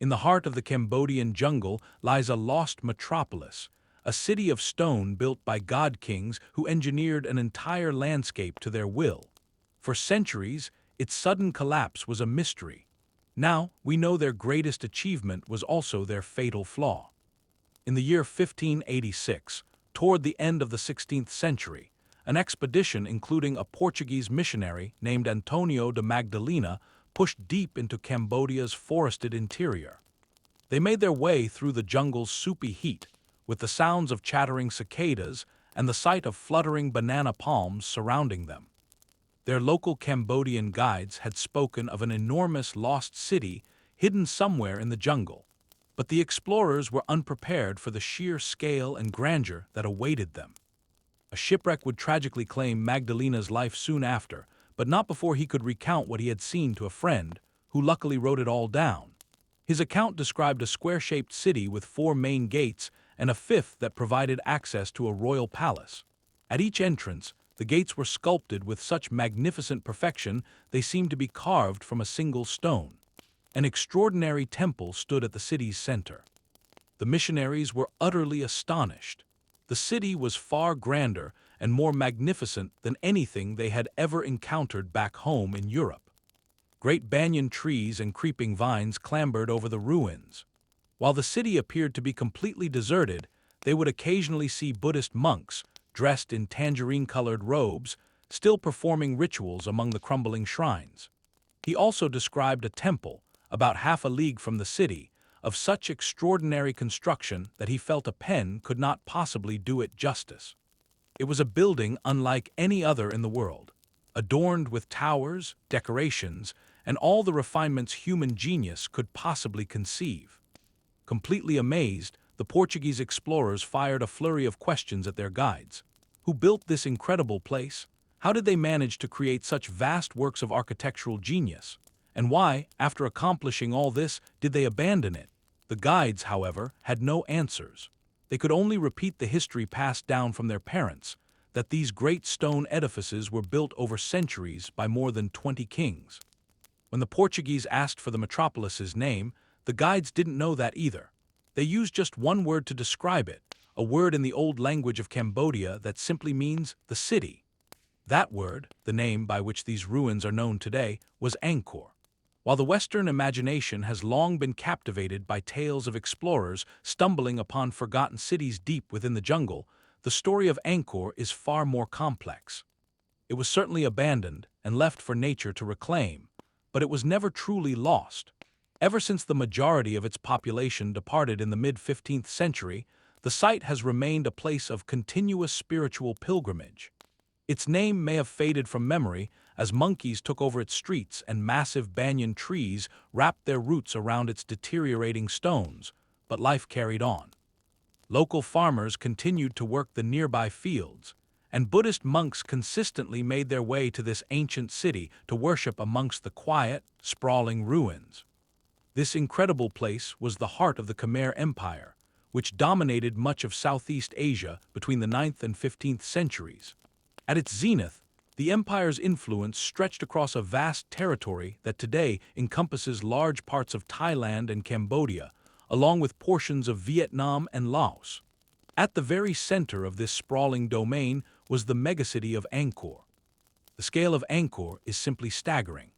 In the heart of the Cambodian jungle lies a lost metropolis, a city of stone built by god kings who engineered an entire landscape to their will. For centuries, its sudden collapse was a mystery. Now, we know their greatest achievement was also their fatal flaw. In the year 1586, toward the end of the 16th century, an expedition including a Portuguese missionary named Antonio de Magdalena pushed deep into Cambodia's forested interior. They made their way through the jungle's soupy heat, with the sounds of chattering cicadas and the sight of fluttering banana palms surrounding them. Their local Cambodian guides had spoken of an enormous lost city hidden somewhere in the jungle, but the explorers were unprepared for the sheer scale and grandeur that awaited them. A shipwreck would tragically claim Magdalena's life soon after, but not before he could recount what he had seen to a friend, who luckily wrote it all down. His account described a square-shaped city with 4 main gates and a 5th that provided access to a royal palace. At each entrance, the gates were sculpted with such magnificent perfection they seemed to be carved from a single stone. An extraordinary temple stood at the city's center. The missionaries were utterly astonished. The city was far grander and more magnificent than anything they had ever encountered back home in Europe. Great banyan trees and creeping vines clambered over the ruins. While the city appeared to be completely deserted, they would occasionally see Buddhist monks, dressed in tangerine-colored robes, still performing rituals among the crumbling shrines. He also described a temple, about half a league from the city, of such extraordinary construction that he felt a pen could not possibly do it justice. It was a building unlike any other in the world, adorned with towers, decorations, and all the refinements human genius could possibly conceive. Completely amazed, the Portuguese explorers fired a flurry of questions at their guides. Who built this incredible place? How did they manage to create such vast works of architectural genius? And why, after accomplishing all this, did they abandon it? The guides, however, had no answers. They could only repeat the history passed down from their parents, that these great stone edifices were built over centuries by more than 20 kings. When the Portuguese asked for the metropolis's name, the guides didn't know that either. They used just one word to describe it, a word in the old language of Cambodia that simply means the city. That word, the name by which these ruins are known today, was Angkor. While the Western imagination has long been captivated by tales of explorers stumbling upon forgotten cities deep within the jungle, the story of Angkor is far more complex. It was certainly abandoned and left for nature to reclaim, but it was never truly lost. Ever since the majority of its population departed in the mid-15th century, the site has remained a place of continuous spiritual pilgrimage. Its name may have faded from memory as monkeys took over its streets and massive banyan trees wrapped their roots around its deteriorating stones, but life carried on. Local farmers continued to work the nearby fields, and Buddhist monks consistently made their way to this ancient city to worship amongst the quiet, sprawling ruins. This incredible place was the heart of the Khmer Empire, which dominated much of Southeast Asia between the 9th and 15th centuries. At its zenith, the empire's influence stretched across a vast territory that today encompasses large parts of Thailand and Cambodia, along with portions of Vietnam and Laos. At the very center of this sprawling domain was the megacity of Angkor. The scale of Angkor is simply staggering.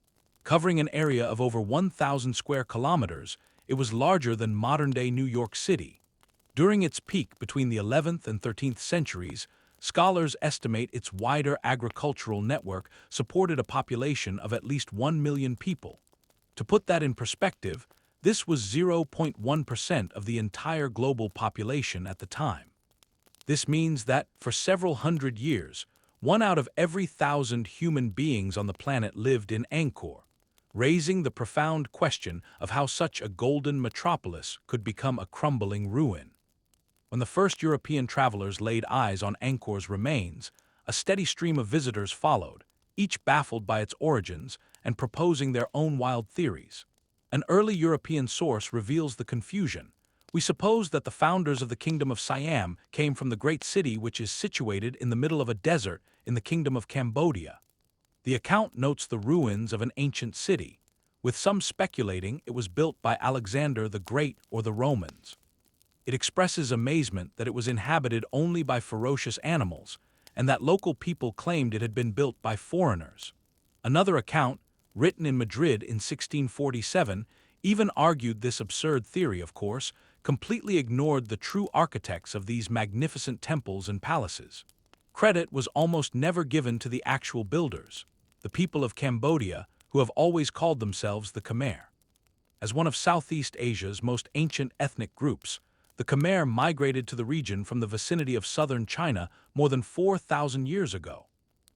Covering an area of over 1,000 square kilometers, it was larger than modern-day New York City. During its peak between the 11th and 13th centuries, scholars estimate its wider agricultural network supported a population of at least 1 million people. To put that in perspective, this was 0.1% of the entire global population at the time. This means that, for several hundred years, 1 out of every 1,000 human beings on the planet lived in Angkor, raising the profound question of how such a golden metropolis could become a crumbling ruin. When the first European travelers laid eyes on Angkor's remains, a steady stream of visitors followed, each baffled by its origins and proposing their own wild theories. An early European source reveals the confusion. We suppose that the founders of the Kingdom of Siam came from the great city which is situated in the middle of a desert in the Kingdom of Cambodia. The account notes the ruins of an ancient city, with some speculating it was built by Alexander the Great or the Romans. It expresses amazement that it was inhabited only by ferocious animals, and that local people claimed it had been built by foreigners. Another account, written in Madrid in 1647, even argued this absurd theory, of course, completely ignored the true architects of these magnificent temples and palaces. Credit was almost never given to the actual builders, the people of Cambodia, who have always called themselves the Khmer. As one of Southeast Asia's most ancient ethnic groups, the Khmer migrated to the region from the vicinity of southern China more than 4,000 years ago.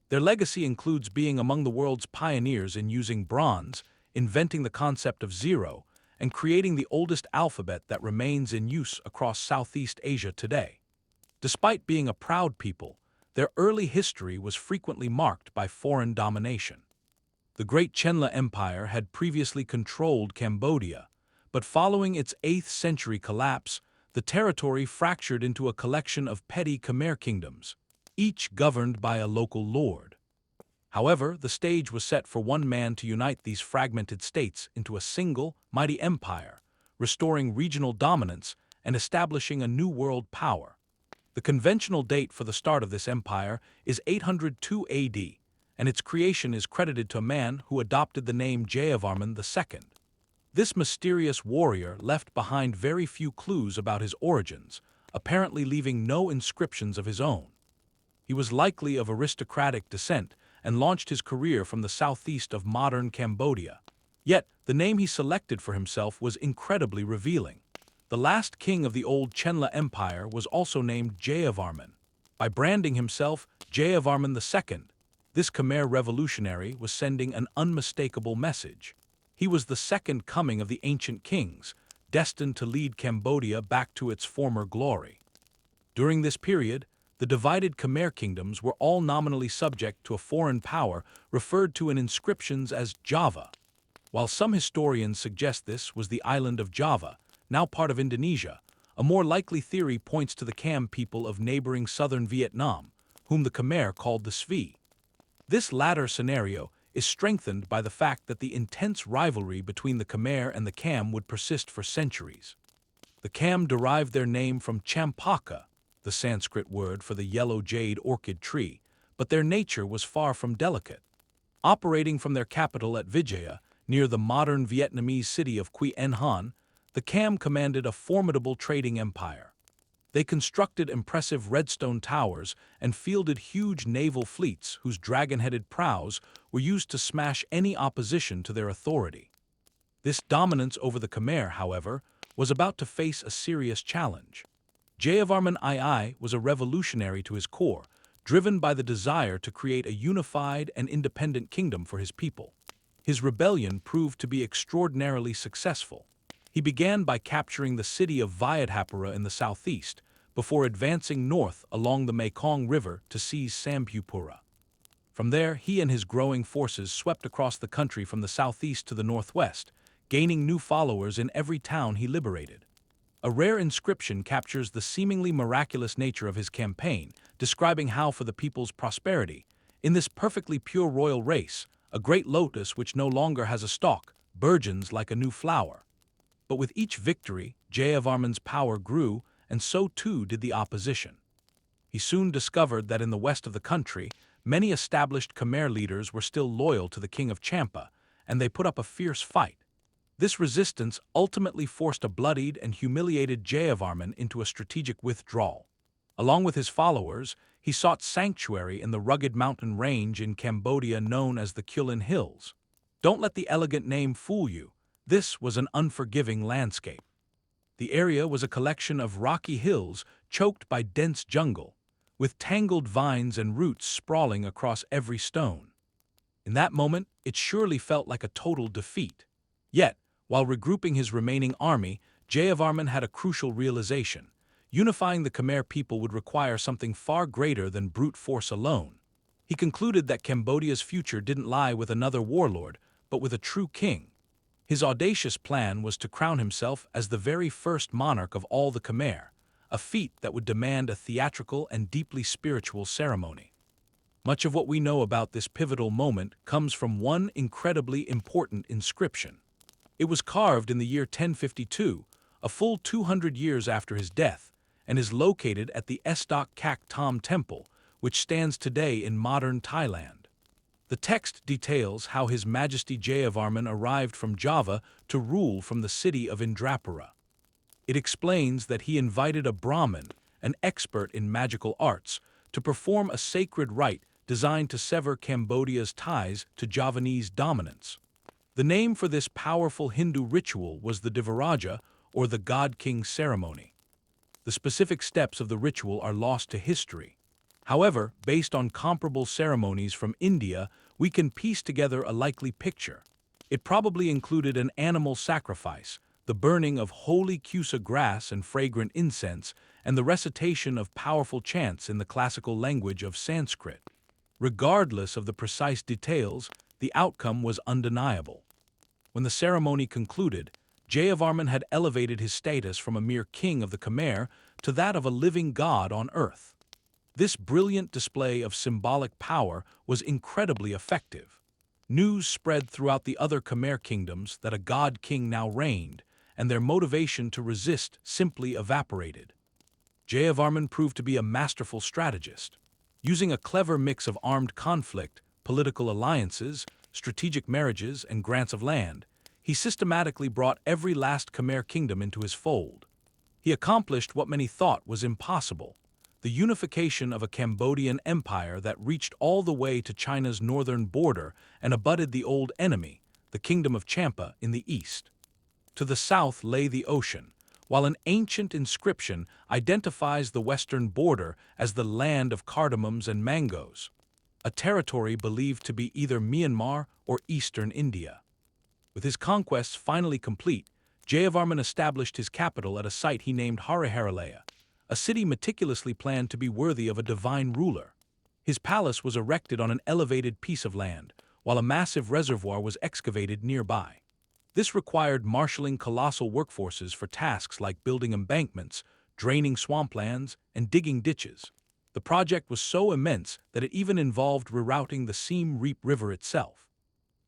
Their legacy includes being among the world's pioneers in using bronze, inventing the concept of zero, and creating the oldest alphabet that remains in use across Southeast Asia today. Despite being a proud people, their early history was frequently marked by foreign domination. The Great Khmer Empire had previously controlled Cambodia, but following its 8th century collapse, the territory fractured into a collection of petty Khmer kingdoms, each governed by a local lord. However, the stage was set for one man to unite these fragmented states into a single, mighty empire, restoring regional dominance and establishing a new world power. The conventional date for the start of this empire is 802 AD, and its creation is credited to a man who adopted the name Jayavarman II. This mysterious warrior left behind very few clues about his origins, apparently leaving no inscriptions of his own. He was likely of aristocratic descent and launched his career from the southeast of modern Cambodia. Yet, the name he selected for himself was incredibly revealing. The last king of the old Khmer Empire was also named Jayavarman. By branding himself Jayavarman II, this Khmer revolutionary was sending an unmistakable message. He was the second coming of the ancient kings, destined to lead Cambodia back to its former glory. During this period, the divided Khmer kingdoms were all nominally subject to a foreign power referred to in inscriptions as Java. While some historians suggest this was the island of Java, now part of Indonesia, a more likely theory points to the Cam people of neighboring southern Vietnam, whom the Khmer called the Svi. This latter scenario is strengthened by the fact that the intense rivalry between the Khmer and the Cam would persist for centuries. The Cam derived their name from champaka, the Sanskrit word for the yellow jade orchid tree, but their nature was far from delicate. Operating from their capital at Vijaya, near the modern Vietnamese city of Quy Nhon, the Cam commanded a formidable trading empire. They constructed impressive redstone towers and fielded huge naval fleets whose dragon-headed prows were used to smash any opposition to their authority. This dominance over the Khmer, however, was about to face a serious challenge. Jayavarman II was a revolutionary to his core, driven by the desire to create a unified and independent kingdom for his people. His rebellion proved to be extraordinarily successful. He began by capturing the city of Viadhapura in the southeast, before advancing north along the Mekong River to seize Sampupura. From there, he and his growing forces swept across the country from the southeast to the northwest, gaining new followers in every town he liberated. A rare inscription captures the seemingly miraculous nature of his campaign, describing how, for the people's prosperity, in this perfectly pure royal race, a great lotus which no longer has a stalk burgeons like a new flower. But with each victory, Jayavarman's power grew, and so too did the opposition. He soon discovered that in the west of the country, many established Khmer leaders were still loyal to the king of Champa, and they put up a fierce fight. This resistance ultimately forced a bloodied and humiliated Jayavarman into a strategic withdrawal. Along with his followers, he sought sanctuary in the rugged mountain range in Cambodia known as the Kulin Hills. Don't let the elegant name fool you. This was an unforgiving landscape. The area was a collection of rocky hills choked by dense jungle, with tangled vines and roots sprawling across every stone. In that moment, it surely felt like a total defeat. Yet, while regrouping his remaining army, Jayavarman had a crucial realization. Unifying the Khmer people would require something far greater than brute force alone. He concluded that Cambodia's future didn't lie with another warlord, but with a true king. His audacious plan was to crown himself as the very first monarch of all the Khmer, a feat that would demand a theatrical and deeply spiritual ceremony. Much of what we know about this pivotal moment comes from one incredibly important inscription. It was carved in the year 1052, a full 200 years after his death, and is located at the Estok Kak Tom Temple, which stands today in modern Thailand. The text details how His Majesty Jayavarman arrived from Java to rule from the city of Indrapura. It explains that he invited a Brahmin, an expert in magical arts, to perform a sacred rite designed to sever Cambodia's ties to Javanese dominance. The name for this powerful Hindu ritual was the Divaraja, or the God King ceremony. The specific steps of the ritual are lost to history. However, based on comparable ceremonies from India, we can piece together a likely picture. It probably included an animal sacrifice, the burning of holy kusa grass and fragrant incense, and the recitation of powerful chants in the classical language of Sanskrit. Regardless of the precise details, the outcome was undeniable. When the ceremony concluded, Jayavarman had elevated his status from a mere king of the Khmer to that of a living god on earth. This brilliant display of symbolic power was incredibly effective. News spread throughout the other Khmer kingdoms that a god king now reigned, and their motivation to resist simply evaporated. Jayavarman proved to be a masterful strategist. Using a clever mix of armed conflict, political alliances, strategic marriages, and grants of land, he systematically brought every last Khmer kingdom into his fold. He accomplished what many thought was impossible: the unification of a Cambodian empire that reached all the way to China's northern border and abutted the old enemy, the Kingdom of Champa, in the east. To the south lay the ocean, while an ancient inscription identifies the western border as the land of cardamoms and mangoes, a territory believed to be either Myanmar or eastern India. With his conquests finally complete, Jayavarman established his capital at a site he named Hariharalaya, a city meticulously planned to be worthy of a divine ruler. His palace was erected on an elevated piece of land, while a massive reservoir was excavated nearby. This required marshalling colossal workforces for tasks like building embankments, draining swamplands, and digging ditches. The project was so immense that it even involved rerouting the Siem Reap River itself.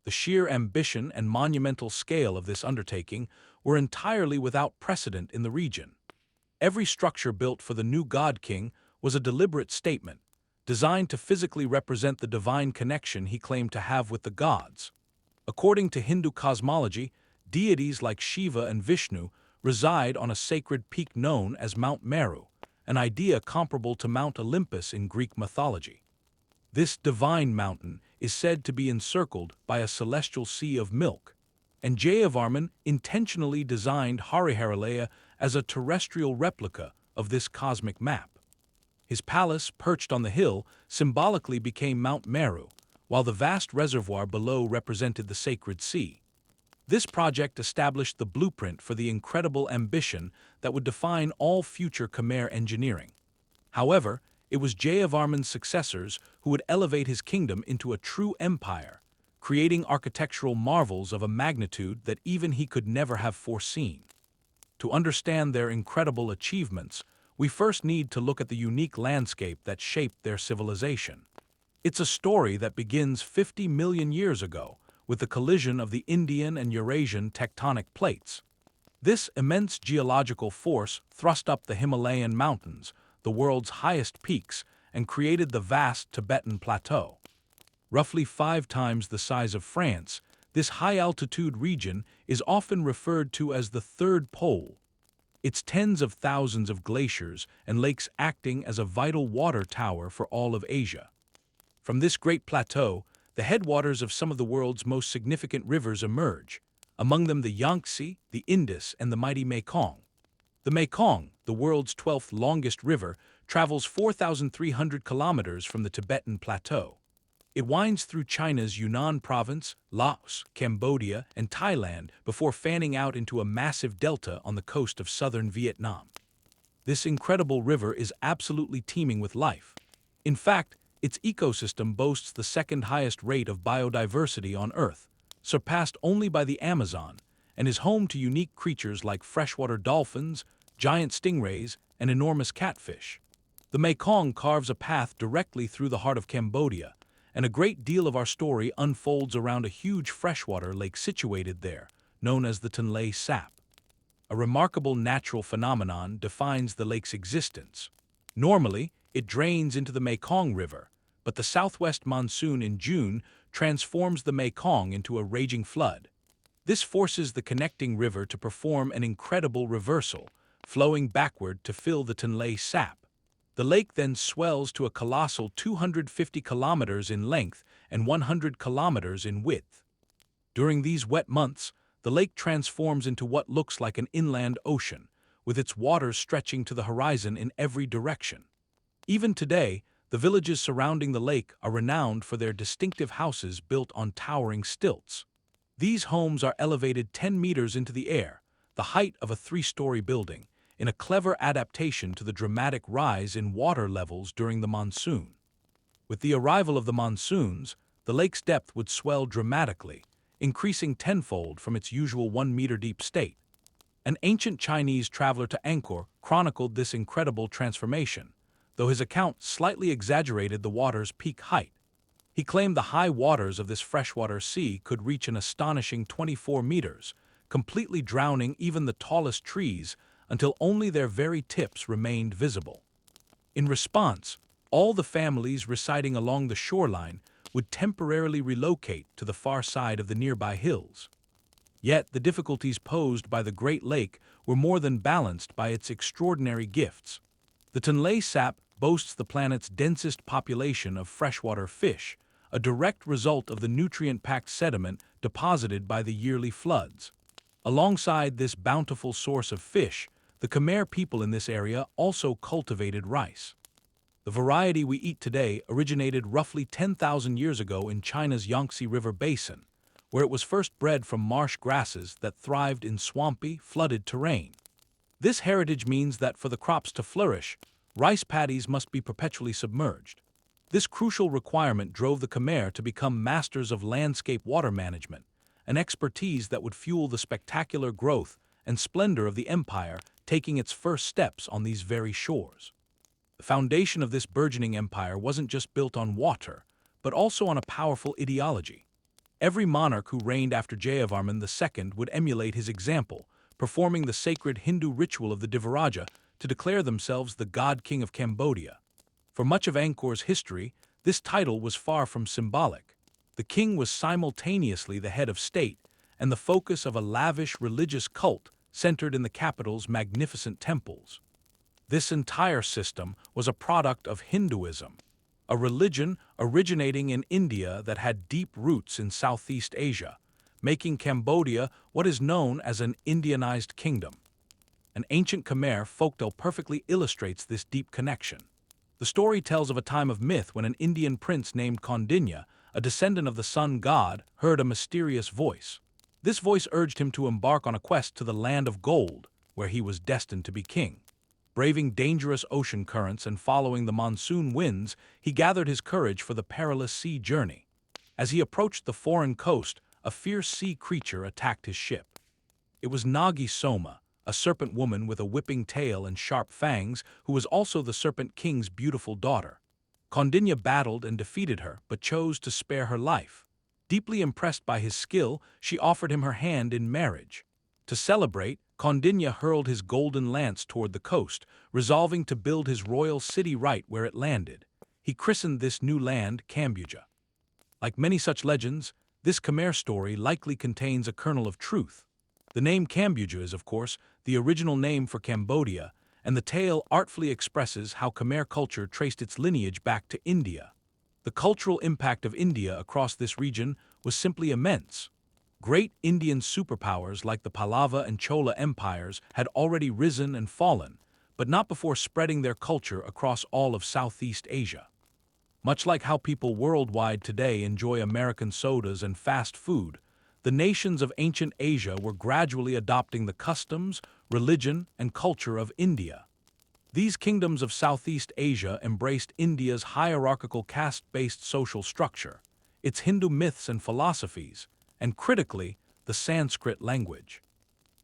The sheer ambition and monumental scale of this undertaking were entirely without precedent in the region. Every structure built for the new God King was a deliberate statement, designed to physically represent the divine connection he claimed to have with the gods. According to Hindu cosmology, deities like Shiva and Vishnu reside on a sacred peak known as Mount Meru, an idea comparable to Mount Olympus in Greek mythology. This divine mountain is said to be encircled by a celestial sea of milk, and Jayavarman intentionally designed Hariharalaya as a terrestrial replica of this cosmic map. His palace, perched on the hill, symbolically became Mount Meru, while the vast reservoir below represented the sacred sea. This project established the blueprint for the incredible ambition that would define all future Khmer engineering. However, it was Jayavarman's successors who would elevate his kingdom into a true empire, creating architectural marvels of a magnitude that even he could never have foreseen. To understand their incredible achievements, we first need to look at the unique landscape that shaped their civilization. It's a story that begins 50 million years ago, with the collision of the Indian and Eurasian tectonic plates. This immense geological force thrust up the Himalayan mountains, the world's highest peaks, and created the vast Tibetan Plateau. Roughly 5 times the size of France, this high-altitude region is often referred to as the Third Pole. Its tens of thousands of glaciers and lakes acting as a vital water tower for all of Asia. From this great plateau, the headwaters of some of the world's most significant rivers emerge, among them the Yangtze, the Indus, and the mighty Mekong. The Mekong, the world's 12th longest river, travels 4,300 kilometers from the Tibetan Plateau. It winds through China's Yunnan province, Laos, Cambodia, and Thailand before fanning out into a massive delta on the coast of southern Vietnam. This incredible river is absolutely teeming with life. In fact, its ecosystem boasts the second highest rate of biodiversity on Earth, surpassed only by the Amazon, and is home to unique creatures like freshwater dolphins, giant stingrays, and enormous catfish. The Mekong carves a path directly through the heart of Cambodia, and a great deal of our story unfolds around a huge freshwater lake situated there, known as the Tonle Sap. A remarkable natural phenomenon defines the lake's existence. Normally, it drains into the Mekong River, but the southwest monsoon in June transforms the Mekong into a raging flood. This forces the connecting river to perform an incredible reversal, flowing backward to fill the Tonle Sap. The lake then swells to a colossal 250 kilometers in length and 100 kilometers in width. During these wet months, the lake transforms into what looks like an inland ocean, with its waters stretching to the horizon in every direction. Even today, the villages surrounding the lake are renowned for their distinctive houses built on towering stilts. These homes are elevated 10 meters into the air, the height of a 3-story building, in a clever adaptation to the dramatic rise in water levels during the monsoon. With the arrival of the monsoons, the lake's depth would swell dramatically, increasing tenfold from its usual 1-meter-deep state. An ancient Chinese traveler to Angkor chronicled this incredible transformation, though his account slightly exaggerated the water's peak height. He claimed the high waters of this freshwater sea could reach an astonishing 24 meters, completely drowning even the tallest trees until only their very tips remained visible. In response, all the families residing along the shoreline would temporarily relocate to the far side of the nearby hills. Yet the difficulties posed by the Great Lake were more than balanced by its extraordinary gifts. The Tonle Sap boasts the planet's densest population of freshwater fish, a direct result of the nutrient-packed sediment deposited by the yearly floods. Alongside this bountiful source of fish, the Khmer people in this area also cultivated rice. The variety we eat today originated roughly 10,000 years ago in China's Yangtze River basin, where it was first bred from marsh grasses that thrived in swampy, flooded terrain. This heritage means that for the crops to flourish, rice paddies must be perpetually submerged. This crucial requirement drove the Khmer to become masters of landscape water management, an expertise that would fuel the spectacular growth and splendor of the empire taking its first steps on these very shores. The foundation of this burgeoning empire wasn't just built on water, but also on a powerful ideology. Every monarch who reigned after Jayavarman II would emulate his example, performing the sacred Hindu ritual of the Divaraja to declare themselves the God King of Cambodia. For much of Angkor's history, this title was far from symbolic. The king was simultaneously the head of state and the focus of a lavish religious cult centered in the capital's magnificent temples. This entire system was a product of Hinduism, a religion originating in India that had deep roots in Southeast Asia, making Cambodia what is known as an Indianized kingdom. An ancient Khmer folktale perfectly illustrates this deep connection. The story tells of a time of myth when an Indian prince named Kondinya, a descendant of the sun god, heard a mysterious voice. This voice urged him to embark on a quest to the land of gold, where he was destined to be king. Braving dangerous ocean currents and following the monsoon winds, he gathered his courage for the perilous sea journey. As he approached the foreign coast, a fierce sea creature attacked his ship. It was Nagi Soma, a serpent woman with a whipping tail and sharp fangs, who was also the Serpent King's beautiful daughter. Kondinya battled and defeated her, but chose to spare her life. Deeply impressed by his skill, she offered him her hand in marriage. To celebrate, Kondinya hurled his golden lance toward the coast, resolving to build his royal city right where it landed. He christened this new land Kambuja. Like many such legends, this Khmer story likely contains a kernel of truth. The name Kambuja is, of course, the original name for Cambodia, and the tale artfully expresses how Khmer culture traced its lineage back to India. The cultural impact of India across this region was simply immense. Great Indian superpowers like the Pallava and Chola empires had already risen and fallen, but not before spreading their culture across all of Southeast Asia. Much like how people worldwide today enjoy American sodas and fast food, the nations of ancient Asia were gradually adopting the customs, religion, and culture of India. These kingdoms of Southeast Asia embraced India's hierarchical caste-based social structure, its Hindu myths and philosophies, and critically, the Sanskrit language.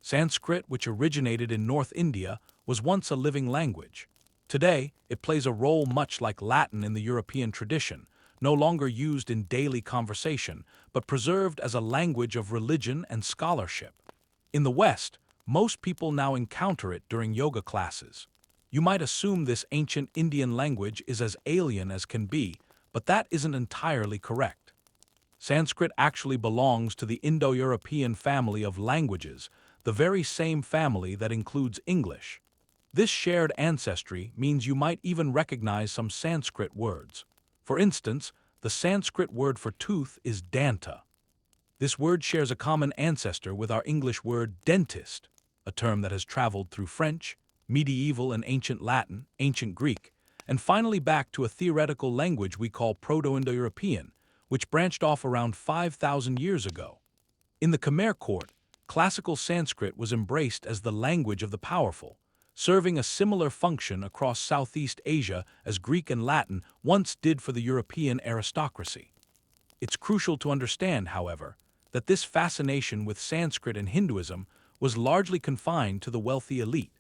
Sanskrit, which originated in North India, was once a living language. Today, it plays a role much like Latin in the European tradition, no longer used in daily conversation, but preserved as a language of religion and scholarship. In the West, most people now encounter it during yoga classes. You might assume this ancient Indian language is as alien as can be, but that isn't entirely correct. Sanskrit actually belongs to the Indo-European family of languages, the very same family that includes English. This shared ancestry means you might even recognize some Sanskrit words. For instance, the Sanskrit word for tooth is danta. This word shares a common ancestor with our English word dentist, a term that has traveled through French, medieval and ancient Latin, ancient Greek, and finally back to a theoretical language we call Proto-Indo-European, which branched off around 5,000 years ago. In the Khmer court, classical Sanskrit was embraced as the language of the powerful, serving a similar function across Southeast Asia as Greek and Latin once did for the European aristocracy. It's crucial to understand, however, that this fascination with Sanskrit and Hinduism was largely confined to the wealthy elite.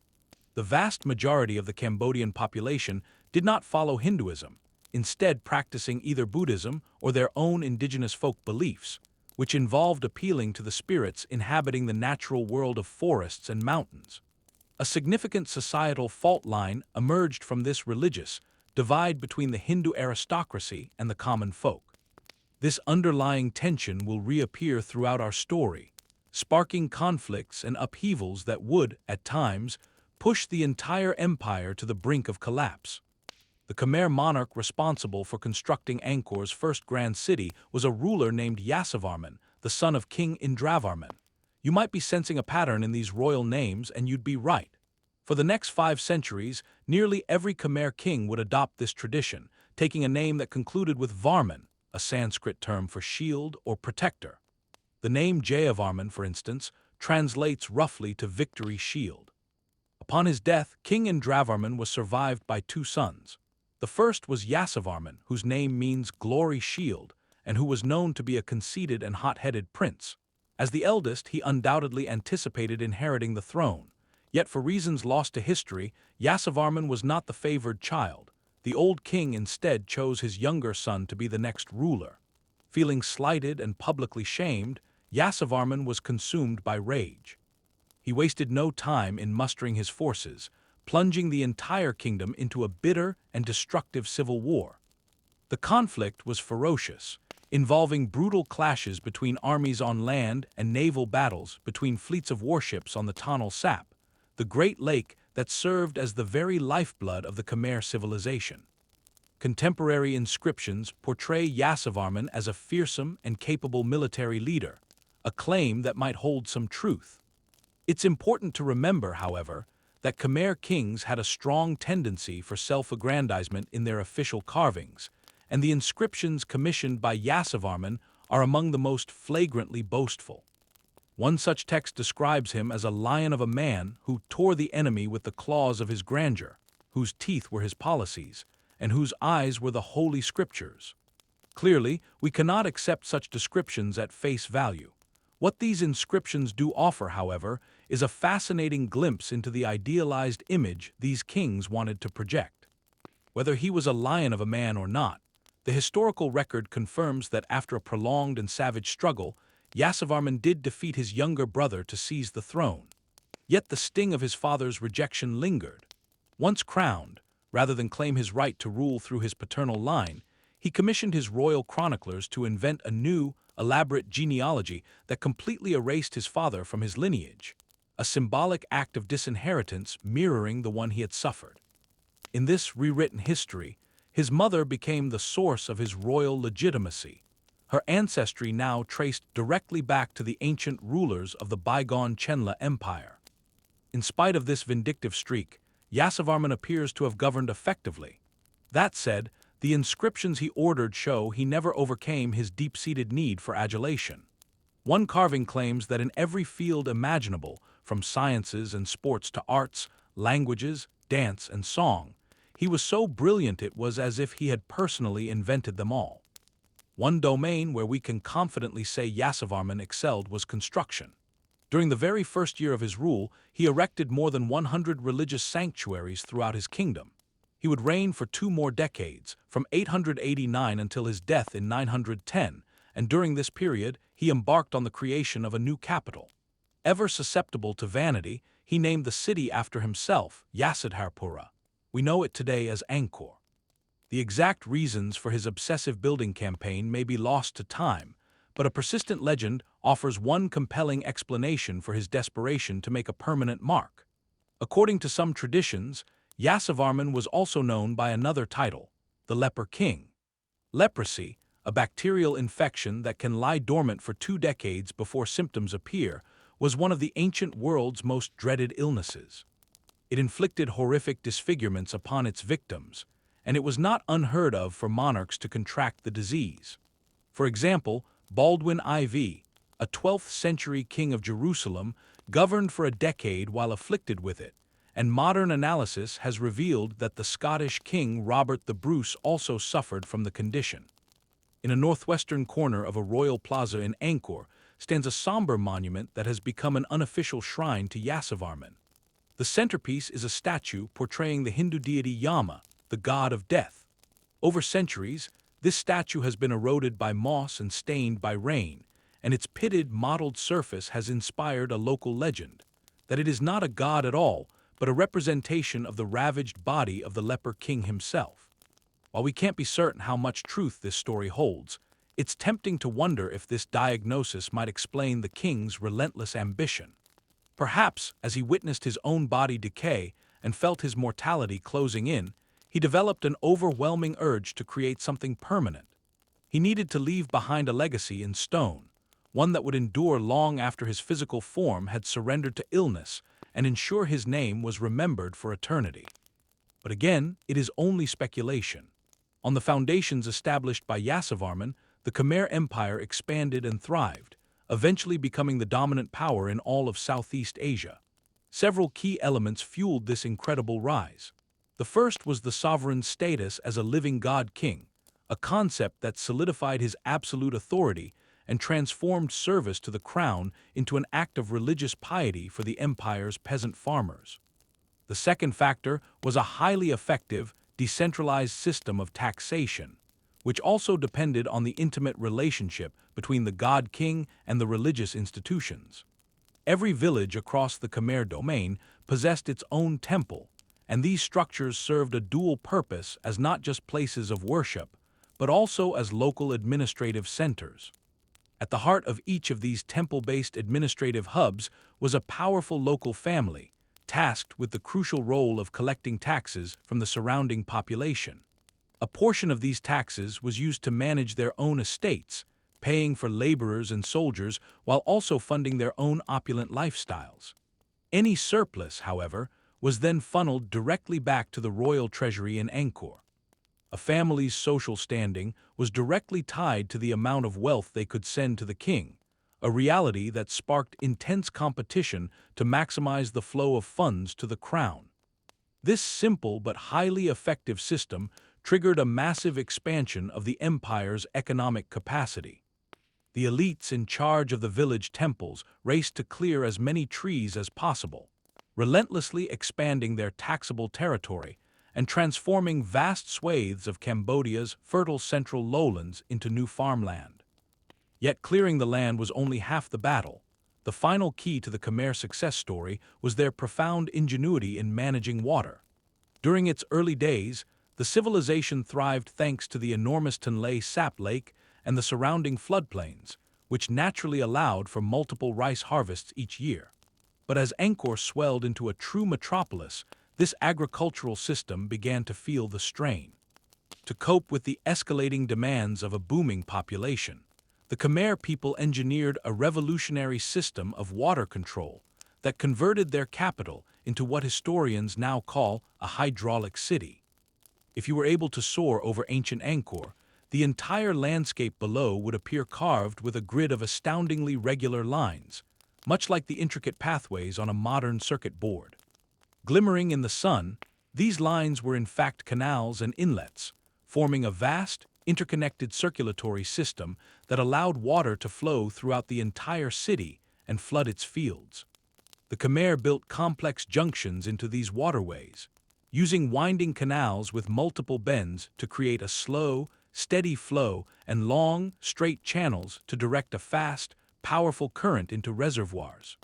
The vast majority of the Cambodian population did not follow Hinduism, instead practicing either Buddhism or their own indigenous folk beliefs, which involved appealing to the spirits inhabiting the natural world of forests and mountains. A significant societal fault line emerged from this religious divide between the Hindu aristocracy and the common folk. This underlying tension will reappear throughout our story, sparking conflicts and upheavals that would, at times, push the entire empire to the brink of collapse. The Khmer monarch responsible for constructing Angkor's first grand city was a ruler named Yasavarman, the son of King Indravarman. You might be sensing a pattern in these royal names, and you'd be right. For the next 5 centuries, nearly every Khmer king would adopt this tradition, taking a name that concluded with Varman, a Sanskrit term for shield or protector. The name Jayavarman, for instance, translates roughly to victory shield. Upon his death, King Indravarman was survived by 2 sons. The first was Yasavarman, whose name means glory shield, and who was known to be a conceited and hot-headed prince. As the eldest, he undoubtedly anticipated inheriting the throne. Yet for reasons lost to history, Yasavarman was not the favored child. The old king instead chose his younger son to be the next ruler. Feeling slighted and publicly shamed, Yasavarman was consumed by rage. He wasted no time in mustering his forces, plunging the entire kingdom into a bitter and destructive civil war. The conflict was ferocious, involving brutal clashes between armies on land and naval battles between fleets of warships on the Tonle Sap, the Great Lake that served as the very lifeblood of the Khmer civilization. Contemporary inscriptions portray Yasavarman as a fearsome and capable military leader, a claim that might hold some truth. It's important to remember, however, that Khmer kings had a strong tendency for self-aggrandizement in their official carvings, and the inscriptions commissioned by Yasavarman are among the most flagrantly boastful. One such text describes him as a lion of a man who tore the enemy with the claws of his grandeur, whose teeth were his policies, and whose eyes were the holy scriptures. Clearly, we cannot accept such descriptions at face value. What these inscriptions do offer, however, is a fascinating glimpse into the idealized image these kings wanted to project. Whether he was a lion of a man or not, the historical record confirms that after a prolonged and savage struggle, Yasavarman did defeat his younger brother to seize the throne. Yet the sting of his father's rejection lingered. Once crowned, rather than claim his right to rule through his paternal line, he commissioned his royal chroniclers to invent a new, elaborate genealogy that completely erased his father from his lineage, a symbolic act of disinheritance mirroring the one he had suffered. In this rewritten history, his mother became the source of his royal legitimacy, her ancestry now traced directly back to the ancient rulers of the bygone Khmer Empire. In spite of this vindictive streak, Yasavarman appears to have governed effectively. That said, the inscriptions he ordered show he never overcame his deep-seated need for adulation. One carving claims that in every field imaginable, from sciences and sports to arts, languages, dance, and song, he was so brilliant it was as if he had personally invented them all. One domain where we can confidently say Yasavarman excelled was construction. During the very first year of his rule, he erected more than 100 religious sanctuaries throughout his kingdom. He would reign for 2 more decades, from 889 until his death in 910, and during this period he embarked on the creation of a new capital. Ever susceptible to vanity, he named the city after himself, Yasidharpura. We know it today as Angkor. The exact reasons for his obsessive building campaign may be lost to time, but a persistent legend offers one compelling explanation for his desperation to make a permanent mark. According to some traditions, Yasavarman was also known by another title, the Leper King. Leprosy, a bacterial infection that can lie dormant for 2 decades before symptoms appear, was one of the ancient world's most dreaded illnesses. It inflicted horrific disfigurements upon its victims, and it was not unheard of for monarchs to contract the disease. For example, Baldwin IV, a 12th-century king of Jerusalem, governed for a decade while afflicted with it, and modern analysis has revealed that the Scottish king Robert the Bruce also suffered from the condition. In a northwestern corner of a royal plaza in Angkor stands a somber monument that has become an unofficial shrine to Yasavarman. The centerpiece is a statue portraying the Hindu deity Yama, the god of death. Over centuries, this statue has been eroded by moss and stained by rain, and its pitted, mottled surface has inspired a local legend that it is not a god at all, but a representation of the ravaged body of the leper king himself. While we can't be certain how much truth this story holds, it's tempting to wonder if this diagnosis might explain the king's relentless ambition. Perhaps, as he witnessed his own body decay and felt his mortality closing in, he developed an overwhelming urge to create something permanent. He needed to leave behind a legacy in stone, one that would endure long after his physical form had surrendered to illness and ensure his name was remembered for eternity. But again, it is only speculation. On the foundations established by Yasavarman, the Khmer Empire expanded and thrived, eventually becoming the dominant power in all of Southeast Asia. Several key elements fueled this incredible rise. The first was the sovereign's status as a living god-king, a concept that solidified his absolute authority and transformed service to the crown into an act of religious piety for the empire's peasant farmers. The second factor was a highly effective, decentralized system of taxation, which also depended on the intimate relationship between the god-king and the religious institutions. Every village across the Khmer domain possessed its own temple, and these structures served a dual purpose as not just places of worship, but also as local administrative centers. At the heart of each of these temple-based administrative hubs was a powerful local family, tasked with the crucial role of collecting taxes from the surrounding population. A portion of these taxes was used to manage their own estates, paying for laborers and soldiers while also funding their own opulent lifestyles. Any surplus, however, was then funneled directly back to the royal treasury in Angkor. A family's social standing was directly tied to the amount of wealth they could send to the king, a reality that sparked intense competition to maximize the flow of funds to the crown. This simple but highly effective system triggered a massive expansion of the empire's economic capacity. The elites in charge of the village temples raced to clear as many trees as possible, relentlessly expanding their taxable territory and transforming vast swathes of Cambodia's fertile central lowlands into new farmland. Yet clearing the land was only half the battle. The final key to the Khmer success story was their profound ingenuity in managing water. During its early days, the civilization thrived thanks to the enormous Tonlé Sap Lake and the surrounding floodplains, which naturally allowed for multiple rice harvests each year. But as Angkor swelled into a true metropolis, this agricultural system began to feel the strain. To cope with the escalating demands of a booming population, the Khmer people engineered a revolutionary system of water control that converted their capital into what historians now call a hydraulic city. If you were able to soar over ancient Angkor, the entire landscape below would appear carved with a grid of astoundingly regular lines, much like the intricate pathways on a modern circuit board. Glimmering in the sun, these lines were in fact canals and inlets, forming a vast, interconnected circulatory system that allowed water to flow throughout the entire city and flood its fields. The Khmer built complex junctions into these waterways, using winding canals with multiple bends to create a slow, steady flow and long, straight channels to direct a fast, powerful current into reservoirs.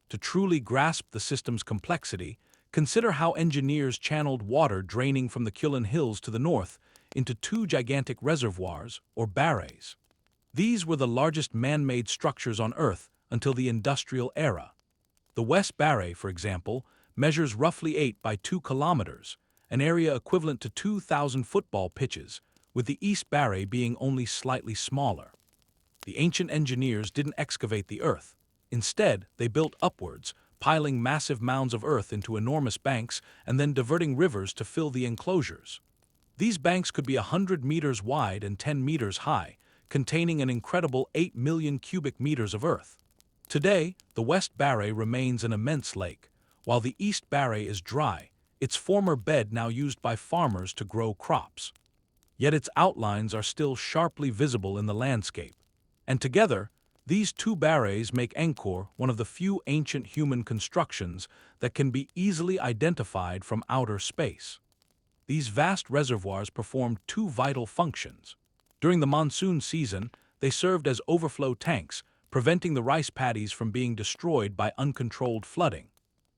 To truly grasp the system's complexity, consider how engineers channeled water draining from the Kulin Hills to the north into two gigantic reservoirs, or barrays. These were the largest man-made structures on Earth until the industrial era. The West Barray, for example, measures roughly 8 by 2 kilometers, an area equivalent to 2,000 football pitches, with the East Barray being only slightly smaller. The ancient engineers didn't excavate the earth. Instead, they built upwards, piling massive mounds of earth into enormous banks and then diverting rivers to fill the enclosures. These banks could be 100 meters wide and 10 meters high, containing an incredible 8 million cubic meters of earth. Today, the West Barray remains an immense lake, while the East Barray is dry, its former bed now used by farmers to grow crops. Yet its outlines are still sharply visible in the landscape. And together, these two barrays make Angkor one of the few ancient human constructions that can be easily identified from outer space. These vast reservoirs performed two vital functions. During the monsoon season, they served as overflow tanks, preventing the rice paddies from being destroyed by uncontrolled flooding.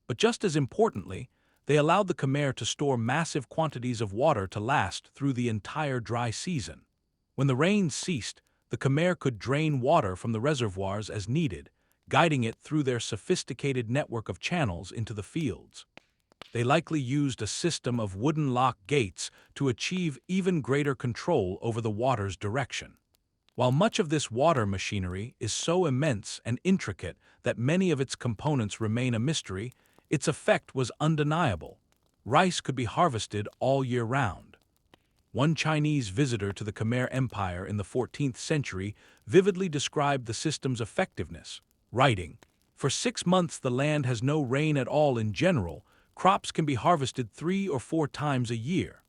But just as importantly, they allowed the Khmer to store massive quantities of water to last through the entire dry season. When the rains ceased, the Khmer could drain water from the reservoirs as needed, guiding it through their sophisticated network of channels into the fields. They likely used a system of wooden lock gates to achieve even greater control over the water's direction. While much of this water machinery is so immense and intricate that many of its components remain a mystery, its effect was undeniable. Rice could be harvested all year round. One Chinese visitor to the Khmer Empire in the 14th century vividly described the system's effectiveness, writing, "For 6 months the land has no rain at all in general. Crops can be harvested 3 or 4 times a year."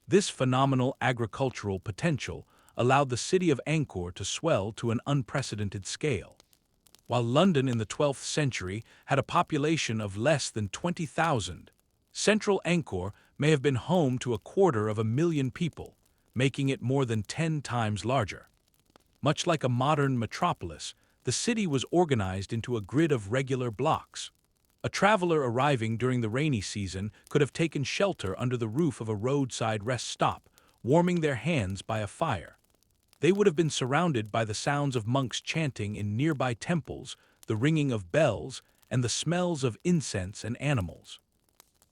This phenomenal agricultural potential allowed the city of Angkor to swell to an unprecedented scale. While London in the 12th century had a population of less than 20,000, central Angkor may have been home to 250,000 people, making it more than 10 times larger. Much like a modern metropolis, the city was organized into a grid of regular blocks. A traveler arriving during the rainy season could have taken shelter under the roof of a roadside rest stop, warming their hands by a fire. They would have been surrounded by the sounds of monks chanting in nearby temples, the ringing of bells, and the smells of incense and animals.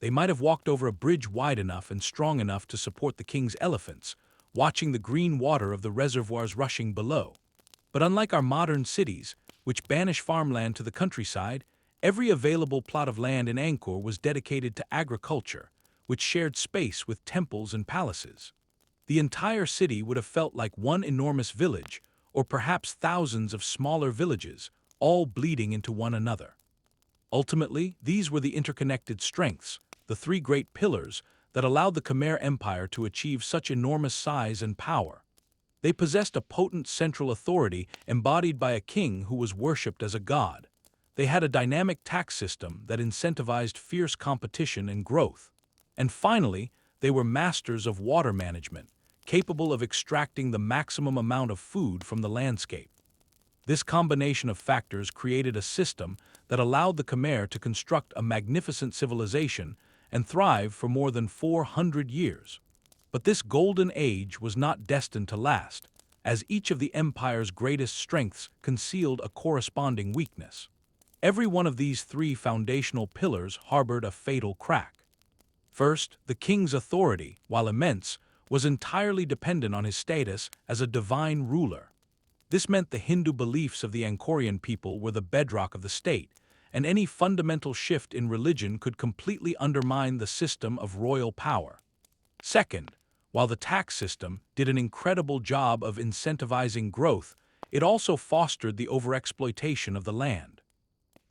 They might have walked over a bridge wide enough and strong enough to support the king's elephants, watching the green water of the reservoirs rushing below. But unlike our modern cities, which banish farmland to the countryside, every available plot of land in Angkor was dedicated to agriculture, which shared space with temples and palaces. The entire city would have felt like one enormous village, or perhaps thousands of smaller villages, all bleeding into one another. Ultimately, these were the interconnected strengths, the 3 great pillars, that allowed the Khmer Empire to achieve such enormous size and power. They possessed a potent central authority embodied by a king who was worshipped as a god. They had a dynamic tax system that incentivized fierce competition and growth. And finally, they were masters of water management, capable of extracting the maximum amount of food from the landscape. This combination of factors created a system that allowed the Khmer to construct a magnificent civilization and thrive for more than 400 years. But this golden age was not destined to last, as each of the empire's greatest strengths concealed a corresponding weakness. Every one of these 3 foundational pillars harbored a fatal crack. First, the king's authority, while immense, was entirely dependent on his status as a divine ruler. This meant the Hindu beliefs of the Angkorian people were the bedrock of the state, and any fundamental shift in religion could completely undermine the system of royal power. Second, while the tax system did an incredible job of incentivizing growth, it also fostered the overexploitation of the land.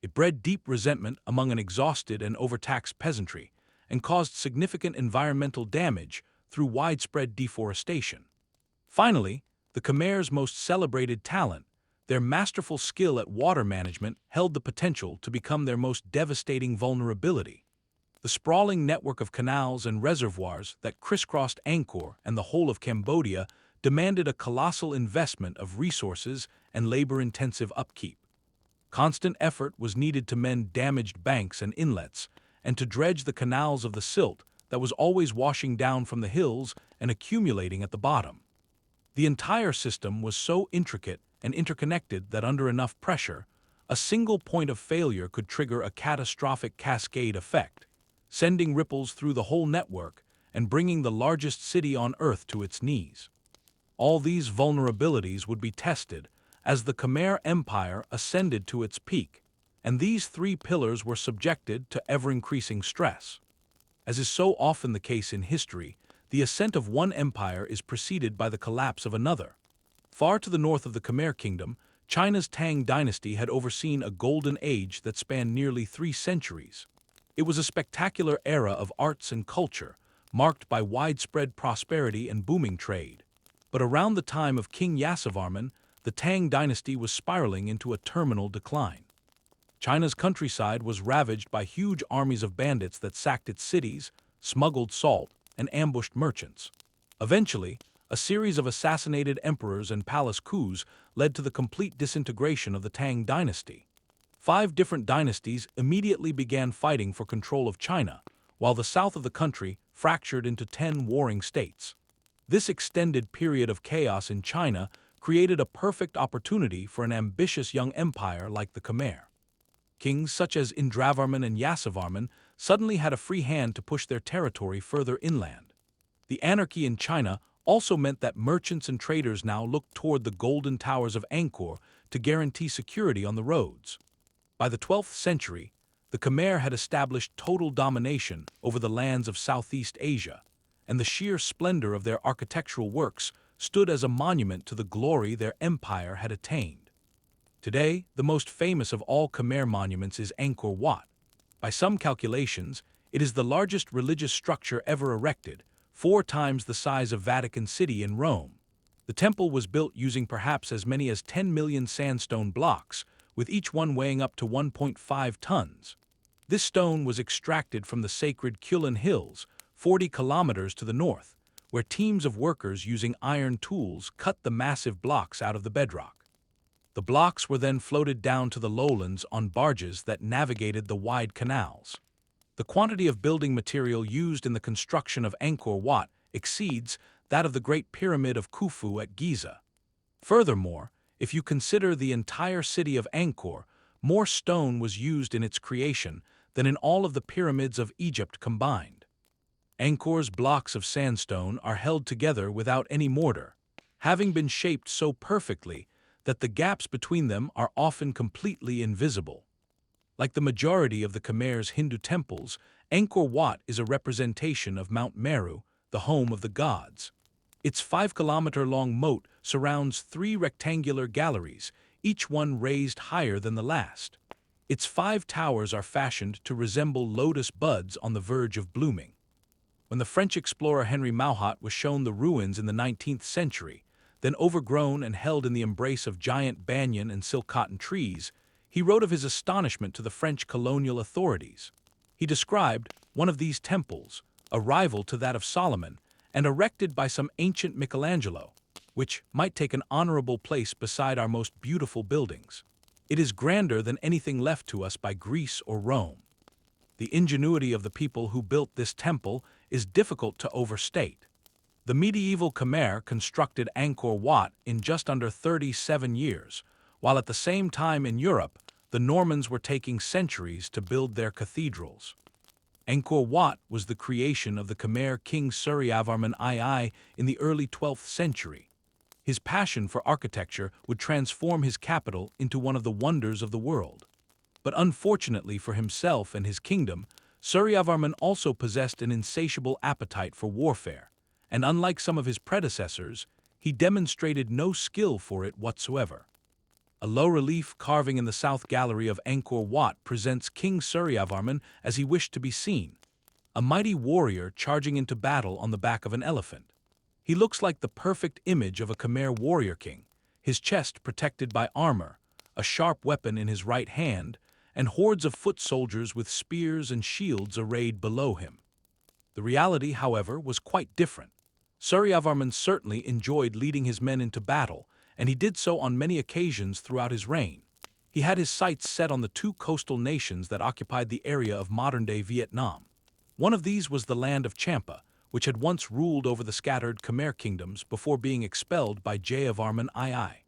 It bred deep resentment among an exhausted and overtaxed peasantry, and caused significant environmental damage through widespread deforestation. Finally, the Khmer's most celebrated talent, their masterful skill at water management, held the potential to become their most devastating vulnerability. The sprawling network of canals and reservoirs that crisscrossed Angkor and the whole of Cambodia demanded a colossal investment of resources and labor-intensive upkeep. Constant effort was needed to mend damaged banks and inlets, and to dredge the canals of the silt that was always washing down from the hills and accumulating at the bottom. The entire system was so intricate and interconnected that under enough pressure, a single point of failure could trigger a catastrophic cascade effect, sending ripples through the whole network and bringing the largest city on Earth to its knees. All these vulnerabilities would be tested as the Khmer Empire ascended to its peak, and these three pillars were subjected to ever-increasing stress. As is so often the case in history, the ascent of one empire is preceded by the collapse of another. Far to the north of the Khmer kingdom, China's Tang dynasty had overseen a golden age that spanned nearly 3 centuries. It was a spectacular era of arts and culture, marked by widespread prosperity and booming trade. But around the time of King Yasovarman, the Tang dynasty was spiraling into a terminal decline. China's countryside was ravaged by huge armies of bandits that sacked its cities, smuggled salt, and ambushed merchants. Eventually, a series of assassinated emperors and palace coups led to the complete disintegration of the Tang dynasty. 5 different dynasties immediately began fighting for control of China, while the south of the country fractured into 10 warring states. This extended period of chaos in China created a perfect opportunity for an ambitious young empire like the Khmer. Kings such as Jayavarman and Yasovarman suddenly had a free hand to push their territory further inland. The anarchy in China also meant that merchants and traders now looked toward the golden towers of Angkor to guarantee security on the roads. By the 12th century, the Khmer had established total domination over the lands of Southeast Asia, and the sheer splendor of their architectural works stood as a monument to the glory their empire had attained. Today, the most famous of all Khmer monuments is Angkor Wat. By some calculations, it is the largest religious structure ever erected, 4 times the size of Vatican City in Rome. The temple was built using perhaps as many as 10 million sandstone blocks, with each one weighing up to 1.5 tons. This stone was extracted from the sacred Kulin Hills, 40 kilometers to the north, where teams of workers using iron tools cut the massive blocks out of the bedrock. The blocks were then floated down to the lowlands on barges that navigated the wide canals. The quantity of building material used in the construction of Angkor Wat exceeds that of the Great Pyramid of Khufu at Giza. Furthermore, if you consider the entire city of Angkor, more stone was used in its creation than in all of the pyramids of Egypt combined. Angkor's blocks of sandstone are held together without any mortar, having been shaped so perfectly that the gaps between them are often completely invisible. Like the majority of the Khmer's Hindu temples, Angkor Wat is a representation of Mount Meru, the home of the gods. Its 5-kilometer-long moat surrounds 3 rectangular galleries, each one raised higher than the last. Its 5 towers are fashioned to resemble lotus buds on the verge of blooming. When the French explorer Henry Mauhat was shown the ruins in the 19th century, then overgrown and held in the embrace of giant banyan and silk cotton trees, he wrote of his astonishment to the French colonial authorities. He described one of these temples, a rival to that of Solomon, and erected by some ancient Michelangelo, which might take an honorable place beside our most beautiful buildings. It is grander than anything left to us by Greece or Rome. The ingenuity of the people who built this temple is difficult to overstate. The medieval Khmer constructed Angkor Wat in just under 37 years, while at the same time in Europe, the Normans were taking centuries to build their cathedrals. Angkor Wat was the creation of the Khmer king Jayavarman II in the early 12th century. His passion for architecture would transform his capital into one of the wonders of the world. But unfortunately for himself and his kingdom, Jayavarman also possessed an insatiable appetite for warfare, and unlike some of his predecessors, he demonstrated no skill for it whatsoever. A low-relief carving in the south gallery of Angkor Wat presents King Jayavarman as he wished to be seen, a mighty warrior charging into battle on the back of an elephant. He looks like the perfect image of a Khmer warrior king, his chest protected by armor, a sharp weapon in his right hand, and hordes of foot soldiers with spears and shields arrayed below him. The reality, however, was quite different. Suryavarman certainly enjoyed leading his men into battle, and he did so on many occasions throughout his reign. He had his sights set on the two coastal nations that occupied the area of modern-day Vietnam. One of these was the land of Champa, which had once ruled over the scattered Khmer kingdoms before being expelled by Jayavarman II.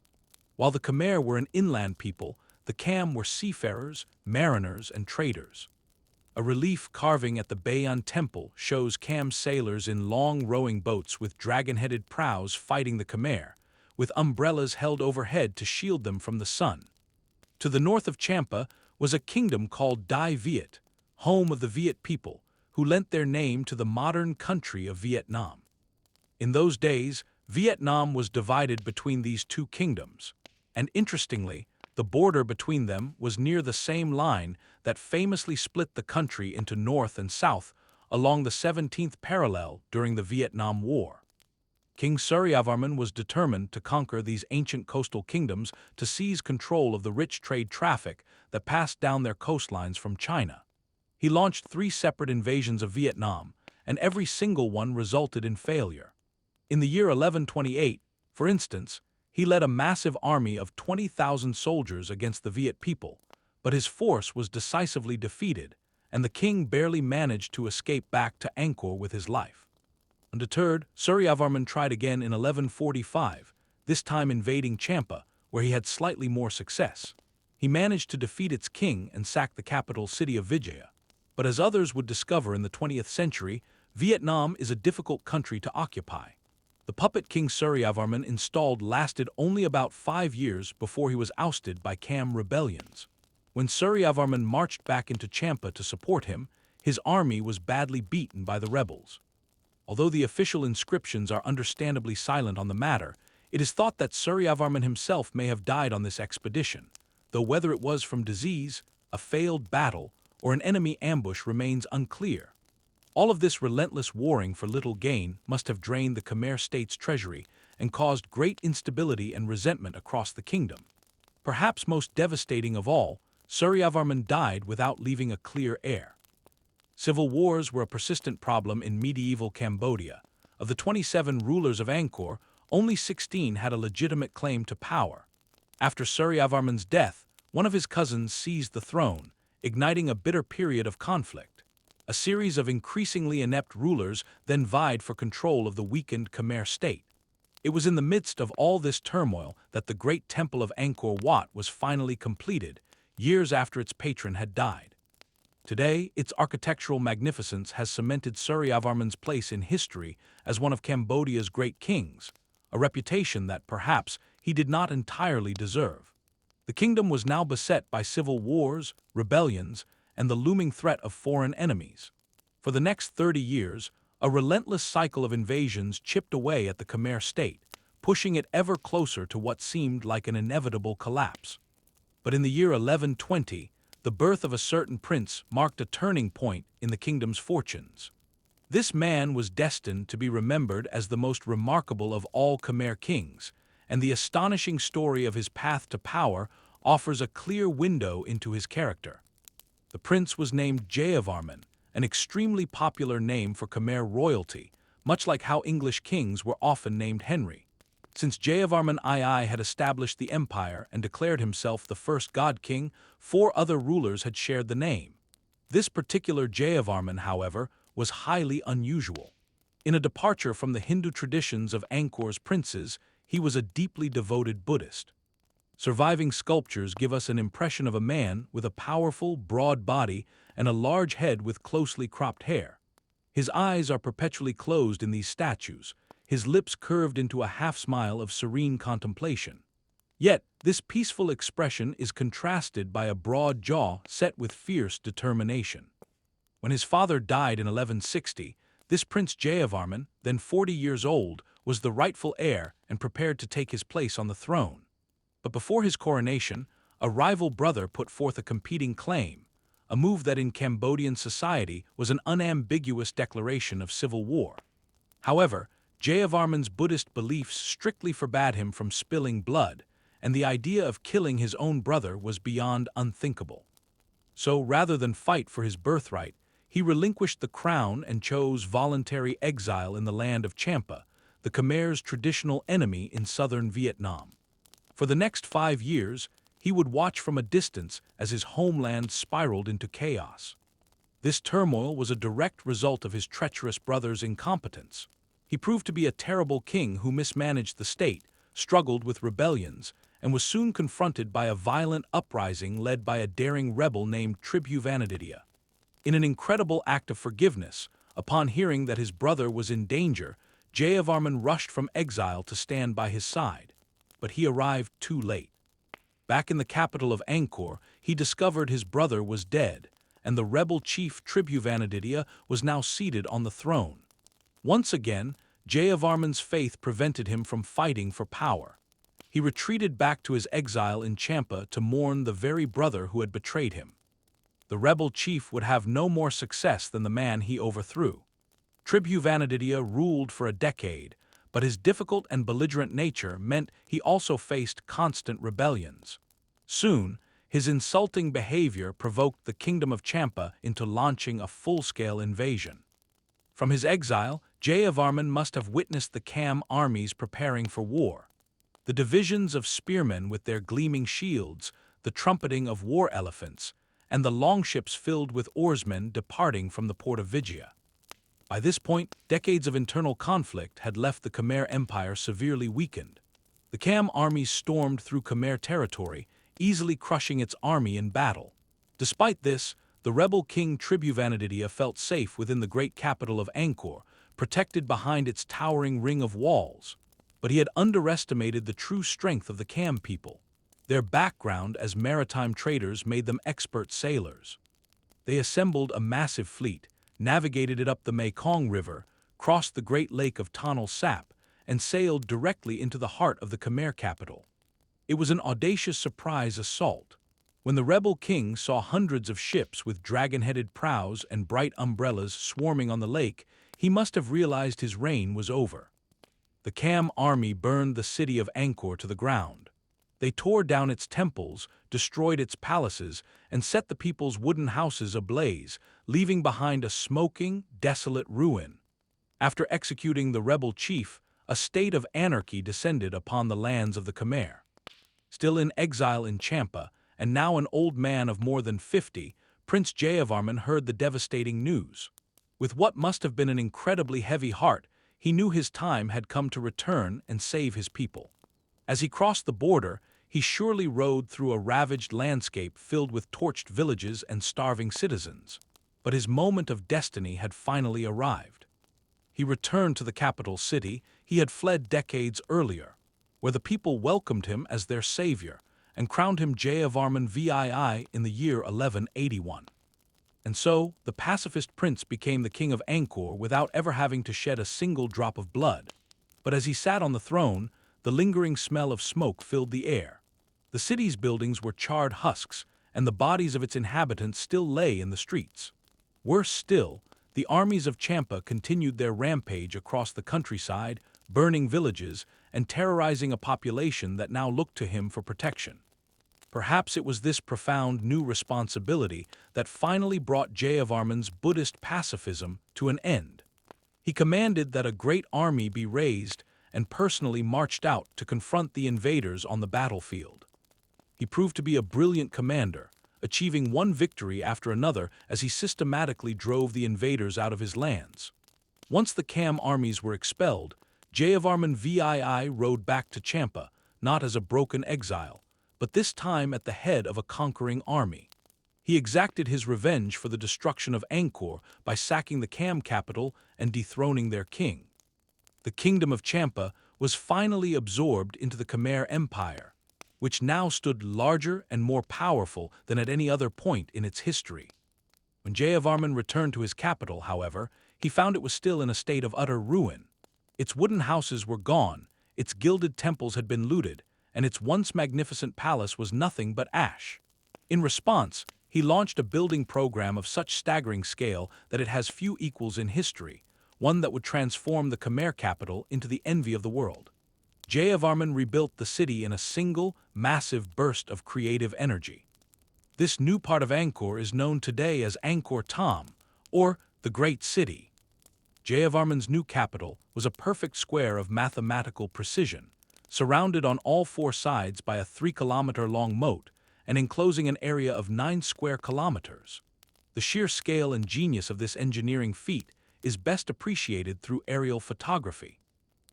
While the Khmer were an inland people, the Cam were seafarers, mariners, and traders. A relief carving at the Bayon Temple shows Cam sailors in long rowing boats with dragon-headed prows fighting the Khmer, with umbrellas held overhead to shield them from the sun. To the north of Champa was a kingdom called Dai Viet, home of the Viet people, who lent their name to the modern country of Vietnam. In those days, Vietnam was divided between these two kingdoms, and interestingly, the border between them was near the same line that famously split the country into north and south along the 17th parallel during the Vietnam War. King Suryavarman was determined to conquer these ancient coastal kingdoms to seize control of the rich trade traffic that passed down their coastlines from China. He launched 3 separate invasions of Vietnam, and every single one resulted in failure. In the year 1128, for instance, he led a massive army of 20,000 soldiers against the Viet people, but his force was decisively defeated, and the king barely managed to escape back to Angkor with his life. Undeterred, Suryavarman tried again in 1145, this time invading Champa, where he had slightly more success. He managed to defeat its king and sack the capital city of Vijaya. But as others would discover in the 20th century, Vietnam is a difficult country to occupy. The puppet king Suryavarman installed lasted only about 5 years before he was ousted by Cam rebellions. When Suryavarman marched back into Champa to support him, his army was badly beaten by the rebels. Although the official inscriptions are understandably silent on the matter, it is thought that Suryavarman himself may have died on this expedition, though whether it was from disease, a failed battle, or an enemy ambush remains unclear. All of this relentless warring for little gain must have drained the Khmer state's treasury and caused great instability and resentment across the kingdom. Perhaps most devastating of all, Suryavarman died without leaving a clear heir. Civil wars were a persistent problem in medieval Cambodia. Of the 27 rulers of Angkor, only 16 had a legitimate claim to power. After Suryavarman's death, one of his cousins seized the throne, igniting a bitter period of conflict. A series of increasingly inept rulers then vied for control of the weakened Khmer state. It was in the midst of all this turmoil that the great temple of Angkor Wat was finally completed, years after its patron had died. Today, its architectural magnificence has cemented Suryavarman's place in history as one of Cambodia's great kings, a reputation that perhaps he did not entirely deserve. The kingdom was now beset by civil wars, rebellions, and the looming threat of foreign enemies. For the next 30 years, a relentless cycle of invasions chipped away at the Khmer state, pushing it ever closer to what seemed like an inevitable collapse. But in the year 1120, the birth of a certain prince marked a turning point in the kingdom's fortunes. This man was destined to be remembered as the most remarkable of all Khmer kings, and the astonishing story of his path to power offers a clear window into his character. The prince was named Jayavarman, an extremely popular name for Khmer royalty, much like how English kings were often named Henry. Since Jayavarman II had established the empire and declared himself the first god king, 4 other rulers had shared the name. This particular Jayavarman, however, was highly unusual. In a departure from the Hindu traditions of Angkor's princes, he was a deeply devoted Buddhist. Surviving sculptures give us an impression of a man with a powerful, broad body and a large head with closely cropped hair. His eyes are perpetually closed in these statues, his lips curved into a half-smile of serene contemplation. Yet, this peaceful expression is contrasted by a broad jaw set with fierce determination. When his father died in 1160, this Prince Jayavarman, then 40 years old, was the rightful heir and prepared to take his place on the throne. But before his coronation, a rival brother put forth a competing claim, a move that in Cambodian society was an unambiguous declaration of civil war. However, Jayavarman's Buddhist beliefs strictly forbade him from spilling blood, and the idea of killing his own brother was beyond unthinkable. So rather than fight for his birthright, he relinquished the crown and chose voluntary exile in the land of Champa, the Khmer's traditional enemy in southern Vietnam. For the next 5 years, he would watch from a distance as his homeland spiraled into chaos. This turmoil was a direct result of his treacherous brother's incompetence. He proved to be a terrible king who mismanaged the state, struggled with rebellions, and was soon confronted by a violent uprising led by a daring rebel named Tribhuvanaditya. In an incredible act of forgiveness, upon hearing that his brother was in danger, Jayavarman rushed from exile to stand by his side. But he arrived too late. Back in the capital of Angkor, he discovered his brother was dead, and the rebel chief Tribhuvanaditya was now seated on the throne. Once again, Jayavarman's faith prevented him from fighting for power. He retreated back to his exile in Champa to mourn the very brother who had betrayed him. The rebel chief would have no more success than the man he overthrew. Tribhuvanaditya ruled for a decade, but his difficult and belligerent nature meant he also faced constant rebellions. Soon, his insulting behavior provoked the kingdom of Champa into launching a full-scale invasion. From his exile, Jayavarman must have witnessed the Khmer armies preparing for war. The divisions of spearmen with their gleaming shields, the trumpeting of war elephants, and the longships filled with oarsmen departing from the port of Vijaya. By this point, decades of internal conflict had left the Khmer Empire severely weakened. The Khmer armies stormed through Khmer territory, easily crushing its army in battle. Despite this, the rebel king Tribhuvanaditya felt safe within the great capital of Angkor, protected behind its towering ring of walls. But he had underestimated the true strength of the Khmer people. Their background as maritime traders made them expert sailors. They assembled a massive fleet, navigated it up the Mekong River, crossed the Great Lake of Tonle Sap, and sailed directly into the heart of the Khmer capital. It was an audacious surprise assault. When the rebel king saw hundreds of ships with dragon-headed prows and bright umbrellas swarming on the lake, he must have realized his reign was over. The Khmer army burned the city of Angkor to the ground. They tore down its temples, destroyed its palaces, and set the people's wooden houses ablaze, leaving behind a smoking, desolate ruin. After executing the rebel chief, a state of anarchy descended upon the lands of the Khmer. Still in exile in Champa, and now an old man of more than 50, Prince Jayavarman heard the devastating news. With what must have been an incredibly heavy heart, he knew his time had come to return and save his people. As he crossed the border, he surely rode through a ravaged landscape filled with torched villages and starving citizens. But his moment of destiny had finally arrived. He returned to the capital city he had fled decades earlier, where the people welcomed him as their savior and crowned him Jayavarman VII in the year 1181. And so, the pacifist prince became the king of Angkor without ever having to shed a single drop of blood. But as he sat on the throne, the lingering smell of smoke filled the air. The city's buildings were charred husks, and the bodies of its inhabitants still lay in the streets. Worse still, the armies of Champa continued their rampage across the countryside, burning villages and terrorizing a population that now looked to him for protection. Perhaps it was this profound new responsibility that finally brought Jayavarman's Buddhist pacifism to an end. He commanded that a great army be raised and personally marched out to confront the invaders on the battlefield. He proved to be a brilliant commander, achieving one victory after another as he systematically drove the invaders out of his lands. Once the Khmer armies were expelled, Jayavarman VII rode back to Champa, not as a broken exile, but this time at the head of a conquering army. He exacted his revenge for the destruction of Angkor by sacking the Khmer capital and dethroning their king. The kingdom of Champa was finally absorbed into the Khmer Empire, which now stood larger and more powerful than at any other point in its history. When Jayavarman returned to his capital, however, he found it was still in a state of utter ruin. Its wooden houses were gone, its gilded temples had been looted, and its once magnificent palace was nothing but ash. In response, he launched a building program of such staggering scale that it has few equals in history, one that would transform the Khmer capital into the envy of the world. Jayavarman rebuilt the city in a single, massive burst of creative energy. This new part of Angkor is known today as Angkor Thom, or the Great City. Jayavarman's new capital was a perfect square of mathematical precision, surrounded on all four sides by a 3-kilometer-long moat and enclosing an area of 9 square kilometers. The sheer scale and genius of this engineering feat is best appreciated through aerial photography.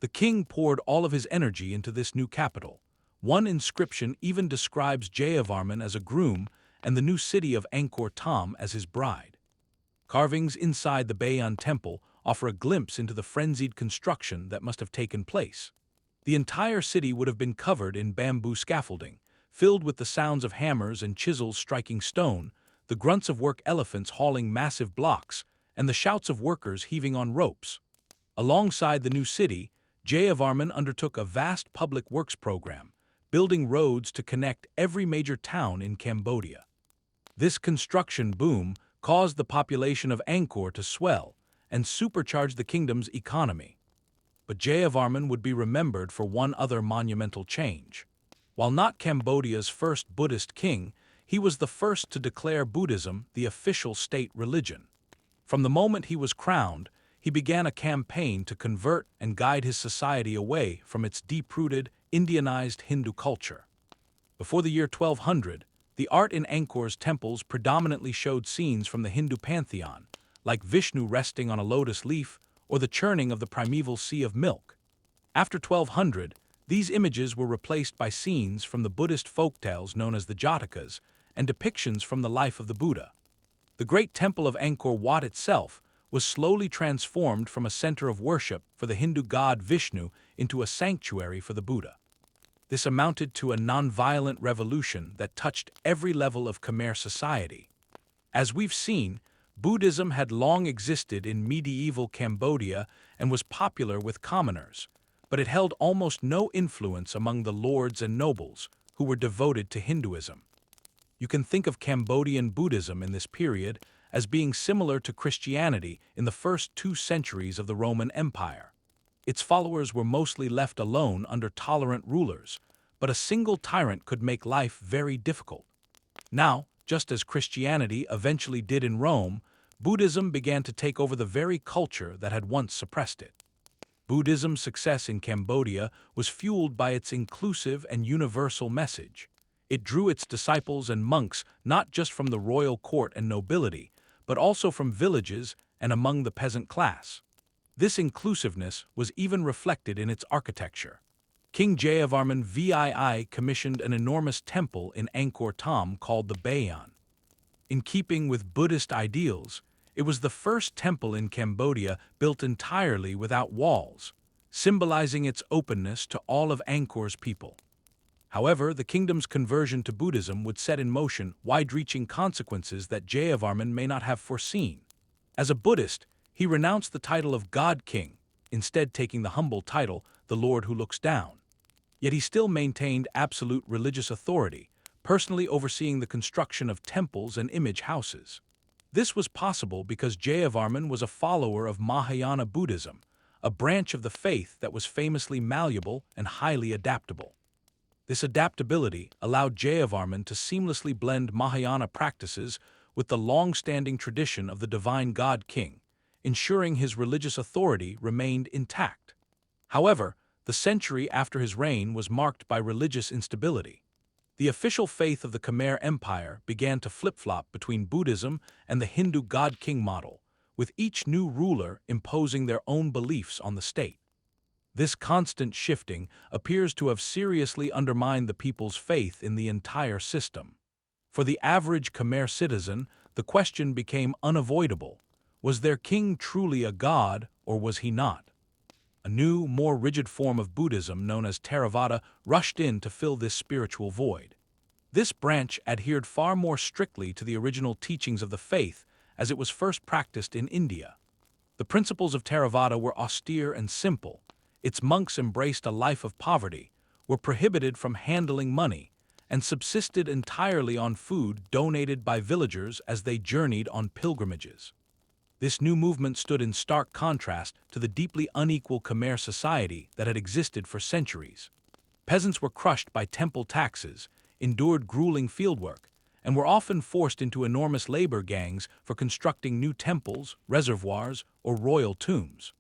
The king poured all of his energy into this new capital. One inscription even describes Jayavarman as a groom and the new city of Angkor Thom as his bride. Carvings inside the Bayon temple offer a glimpse into the frenzied construction that must have taken place. The entire city would have been covered in bamboo scaffolding, filled with the sounds of hammers and chisels striking stone, the grunts of work elephants hauling massive blocks, and the shouts of workers heaving on ropes. Alongside the new city, Jayavarman undertook a vast public works program, building roads to connect every major town in Cambodia. This construction boom caused the population of Angkor to swell and supercharge the kingdom's economy. But Jayavarman would be remembered for one other monumental change. While not Cambodia's first Buddhist king, he was the first to declare Buddhism the official state religion. From the moment he was crowned, he began a campaign to convert and guide his society away from its deep-rooted, Indianized Hindu culture. Before the year 1200, the art in Angkor's temples predominantly showed scenes from the Hindu pantheon, like Vishnu resting on a lotus leaf or the churning of the primeval sea of milk. After 1200, these images were replaced by scenes from the Buddhist folktales known as the Jatakas and depictions from the life of the Buddha. The great temple of Angkor Wat itself was slowly transformed from a center of worship for the Hindu god Vishnu into a sanctuary for the Buddha. This amounted to a nonviolent revolution that touched every level of Khmer society. As we've seen, Buddhism had long existed in medieval Cambodia and was popular with commoners, but it held almost no influence among the lords and nobles, who were devoted to Hinduism. You can think of Cambodian Buddhism in this period as being similar to Christianity in the first 2 centuries of the Roman Empire. Its followers were mostly left alone under tolerant rulers, but a single tyrant could make life very difficult. Now, just as Christianity eventually did in Rome, Buddhism began to take over the very culture that had once suppressed it. Buddhism's success in Cambodia was fueled by its inclusive and universal message. It drew its disciples and monks not just from the royal court and nobility, but also from villages and among the peasant class. This inclusiveness was even reflected in its architecture. King Jayavarman II commissioned an enormous temple in Angkor Thom called the Bayon. In keeping with Buddhist ideals, it was the first temple in Cambodia built entirely without walls, symbolizing its openness to all of Angkor's people. However, the kingdom's conversion to Buddhism would set in motion wide-reaching consequences that Jayavarman may not have foreseen. As a Buddhist, he renounced the title of God King, instead taking the humble title, the Lord who looks down. Yet he still maintained absolute religious authority, personally overseeing the construction of temples and image houses. This was possible because Jayavarman was a follower of Mahayana Buddhism, a branch of the faith that was famously malleable and highly adaptable. This adaptability allowed Jayavarman to seamlessly blend Mahayana practices with the long-standing tradition of the divine God King, ensuring his religious authority remained intact. However, the century after his reign was marked by religious instability. The official faith of the Khmer Empire began to flip-flop between Buddhism and the Hindu God-King model, with each new ruler imposing their own beliefs on the state. This constant shifting appears to have seriously undermined the people's faith in the entire system. For the average Khmer citizen, the question became unavoidable. Was their king truly a god, or was he not? A new, more rigid form of Buddhism known as Theravada rushed in to fill this spiritual void. This branch adhered far more strictly to the original teachings of the faith as it was first practiced in India. The principles of Theravada were austere and simple. Its monks embraced a life of poverty, were prohibited from handling money, and subsisted entirely on food donated by villagers as they journeyed on pilgrimages. This new movement stood in stark contrast to the deeply unequal Khmer society that had existed for centuries. Peasants were crushed by temple taxes, endured grueling fieldwork, and were often forced into enormous labor gangs for constructing new temples, reservoirs, or royal tombs.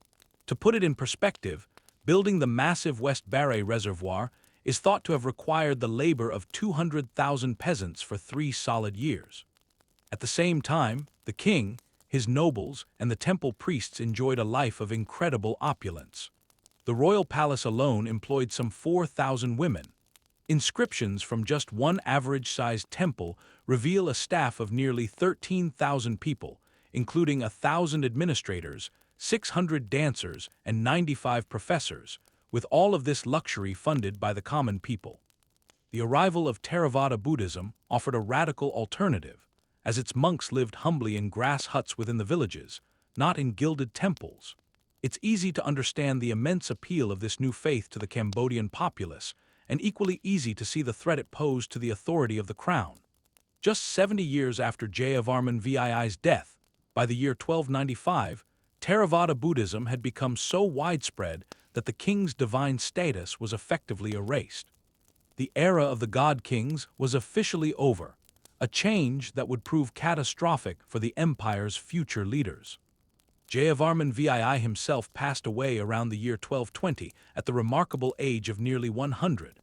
To put it in perspective, building the massive West Barre Reservoir is thought to have required the labor of 200,000 peasants for 3 solid years. At the same time, the king, his nobles, and the temple priests enjoyed a life of incredible opulence. The royal palace alone employed some 4,000 women. Inscriptions from just one average-sized temple reveal a staff of nearly 13,000 people, including 1,000 administrators, 600 dancers, and 95 professors, with all of this luxury funded by the common people. The arrival of Theravada Buddhism offered a radical alternative, as its monks lived humbly in grass huts within the villages, not in gilded temples. It's easy to understand the immense appeal of this new faith to the Cambodian populace, and equally easy to see the threat it posed to the authority of the crown. Just 70 years after Jayavarman II's death, by the year 1295, Theravada Buddhism had become so widespread that the king's divine status was effectively erased. The era of the god kings was officially over, a change that would prove catastrophic for the empire's future leaders. Jayavarman II himself passed away around the year 1220 at the remarkable age of nearly 100.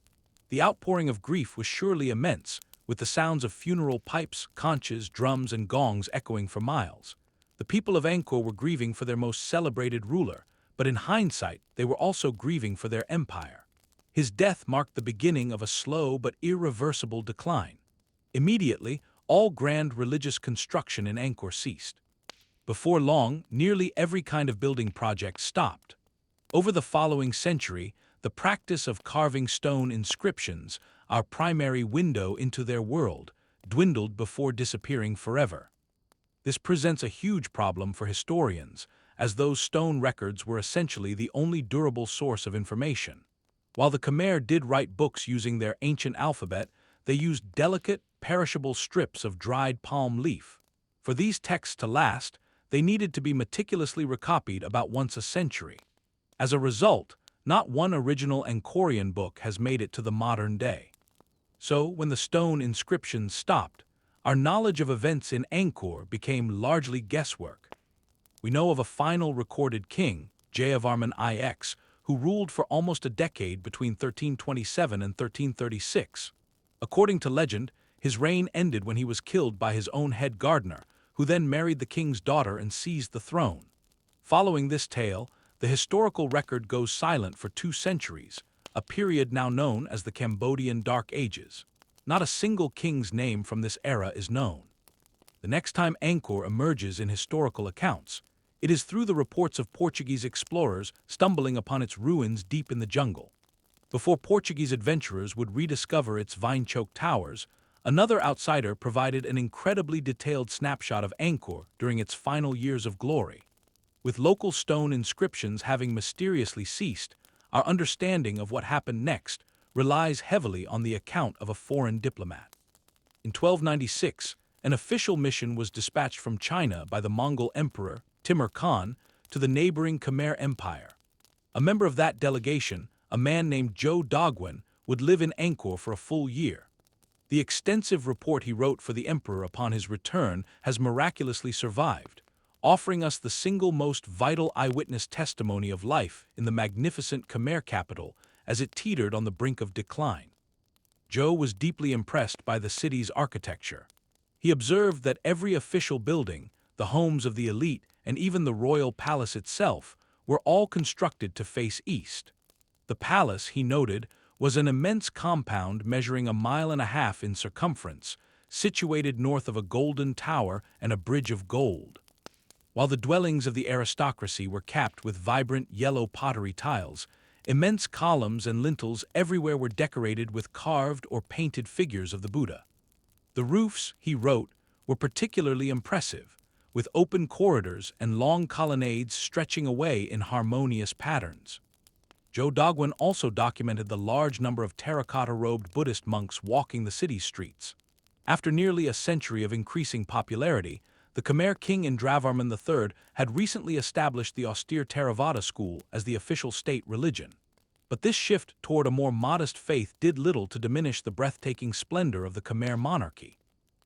The outpouring of grief was surely immense, with the sounds of funeral pipes, conches, drums, and gongs echoing for miles. The people of Angkor were grieving for their most celebrated ruler, but in hindsight, they were also grieving for their empire. His death marked the beginning of a slow but irreversible decline. Immediately, all grand religious construction in Angkor ceased. Before long, nearly every kind of building project stopped. Over the following century, the practice of carving stone inscriptions, our primary window into their world, dwindled before disappearing forever. This presents a huge problem for historians, as those stone records were essentially the only durable source of information. While the Khmer did write books using their ancient alphabet, they used delicate, perishable strips of dried palm leaf. For these texts to last, they needed to be meticulously recopied about once a century. As a result, not one original Angkorian book has made it to the modern day. So, when the stone inscriptions stopped, our knowledge of events in Angkor became largely guesswork. We know of a final recorded king, Jayavarman IX, who ruled for almost a decade between 1327 and 1336. According to legend, his reign ended when he was killed by his own head gardener, who then married the king's daughter and seized the throne. Following this tale, the historical record goes silent for 2 centuries, a period now known as the Cambodian Dark Ages. Not a single king's name from this era is known. The next time Angkor emerges in historical accounts, it is through the reports of Portuguese explorers stumbling upon its ruins deep in the jungle. Before Portuguese adventurers would rediscover its vine-choked towers, another outsider provided an incredibly detailed snapshot of Angkor during its final years of glory. With local stone inscriptions having mysteriously ceased, our understanding of what happened next relies heavily on the account of a foreign diplomat. In 1296, an official mission was dispatched from China by the Mongol Emperor Timur Khan to the neighboring Khmer Empire. A member of that delegation, a man named Zhou Dagwen, would live in Angkor for a full year. The extensive report he wrote for the emperor upon his return has miraculously survived, offering us the single most vital eyewitness testimony of life in the magnificent Khmer capital as it teetered on the brink of decline. Zhou was deeply impressed by the city's architecture. He observed that every official building, the homes of the elite, and even the royal palace itself were all constructed to face east. The palace, he noted, was an immense compound measuring 1.5 miles in circumference, situated north of a golden tower and a bridge of gold. While the dwellings of the aristocracy were capped with vibrant yellow pottery tiles, immense columns and lintels everywhere were decorated with carved or painted figures of the Buddha. The roofs, he wrote, were particularly impressive, with open corridors and long colonnades stretching away in harmonious patterns. Zhou Dagwen also documented the large number of terracotta-robed Buddhist monks walking the city streets. After nearly a century of increasing popularity, the Khmer king Jayavarman III had recently established the austere Theravada school as the official state religion. But this shift toward a more modest faith did little to diminish the breathtaking splendor of the Khmer monarchy.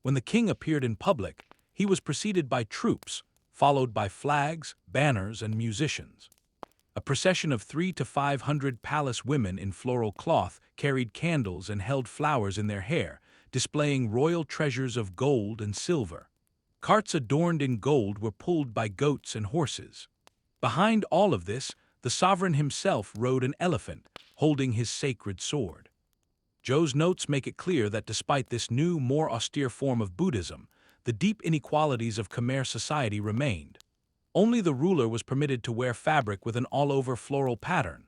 When the king appeared in public, he was preceded by troops, followed by flags, banners, and musicians. A procession of 300 to 500 palace women in floral cloth carried candles and held flowers in their hair, displaying royal treasures of gold and silver. Carts adorned in gold were pulled by goats and horses. Behind all of this, the sovereign himself rode an elephant, holding his sacred sword. Zhou's notes make it clear that despite this new, more austere form of Buddhism, the deep inequalities of Khmer society remained. Only the ruler was permitted to wear fabric with an all-over floral pattern.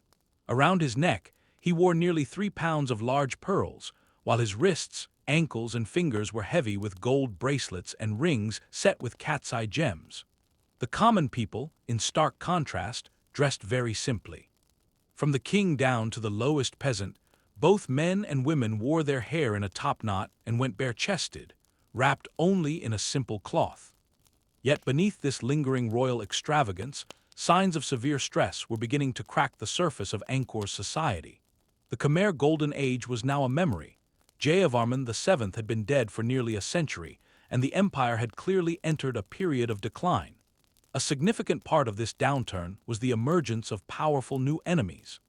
Around his neck, he wore nearly 3 pounds of large pearls, while his wrists, ankles, and fingers were heavy with gold bracelets and rings set with cat's eye gems. The common people, in stark contrast, dressed very simply. From the king down to the lowest peasant, both men and women wore their hair in a topknot and went bare-chested, wrapped only in a simple cloth. Yet beneath this lingering royal extravagance, signs of severe stress were beginning to crack the surface of Angkor's society. The Khmer Golden Age was now a memory. Jayavarman II had been dead for nearly a century, and the empire had clearly entered a period of decline. A significant part of this downturn was the emergence of powerful new enemies.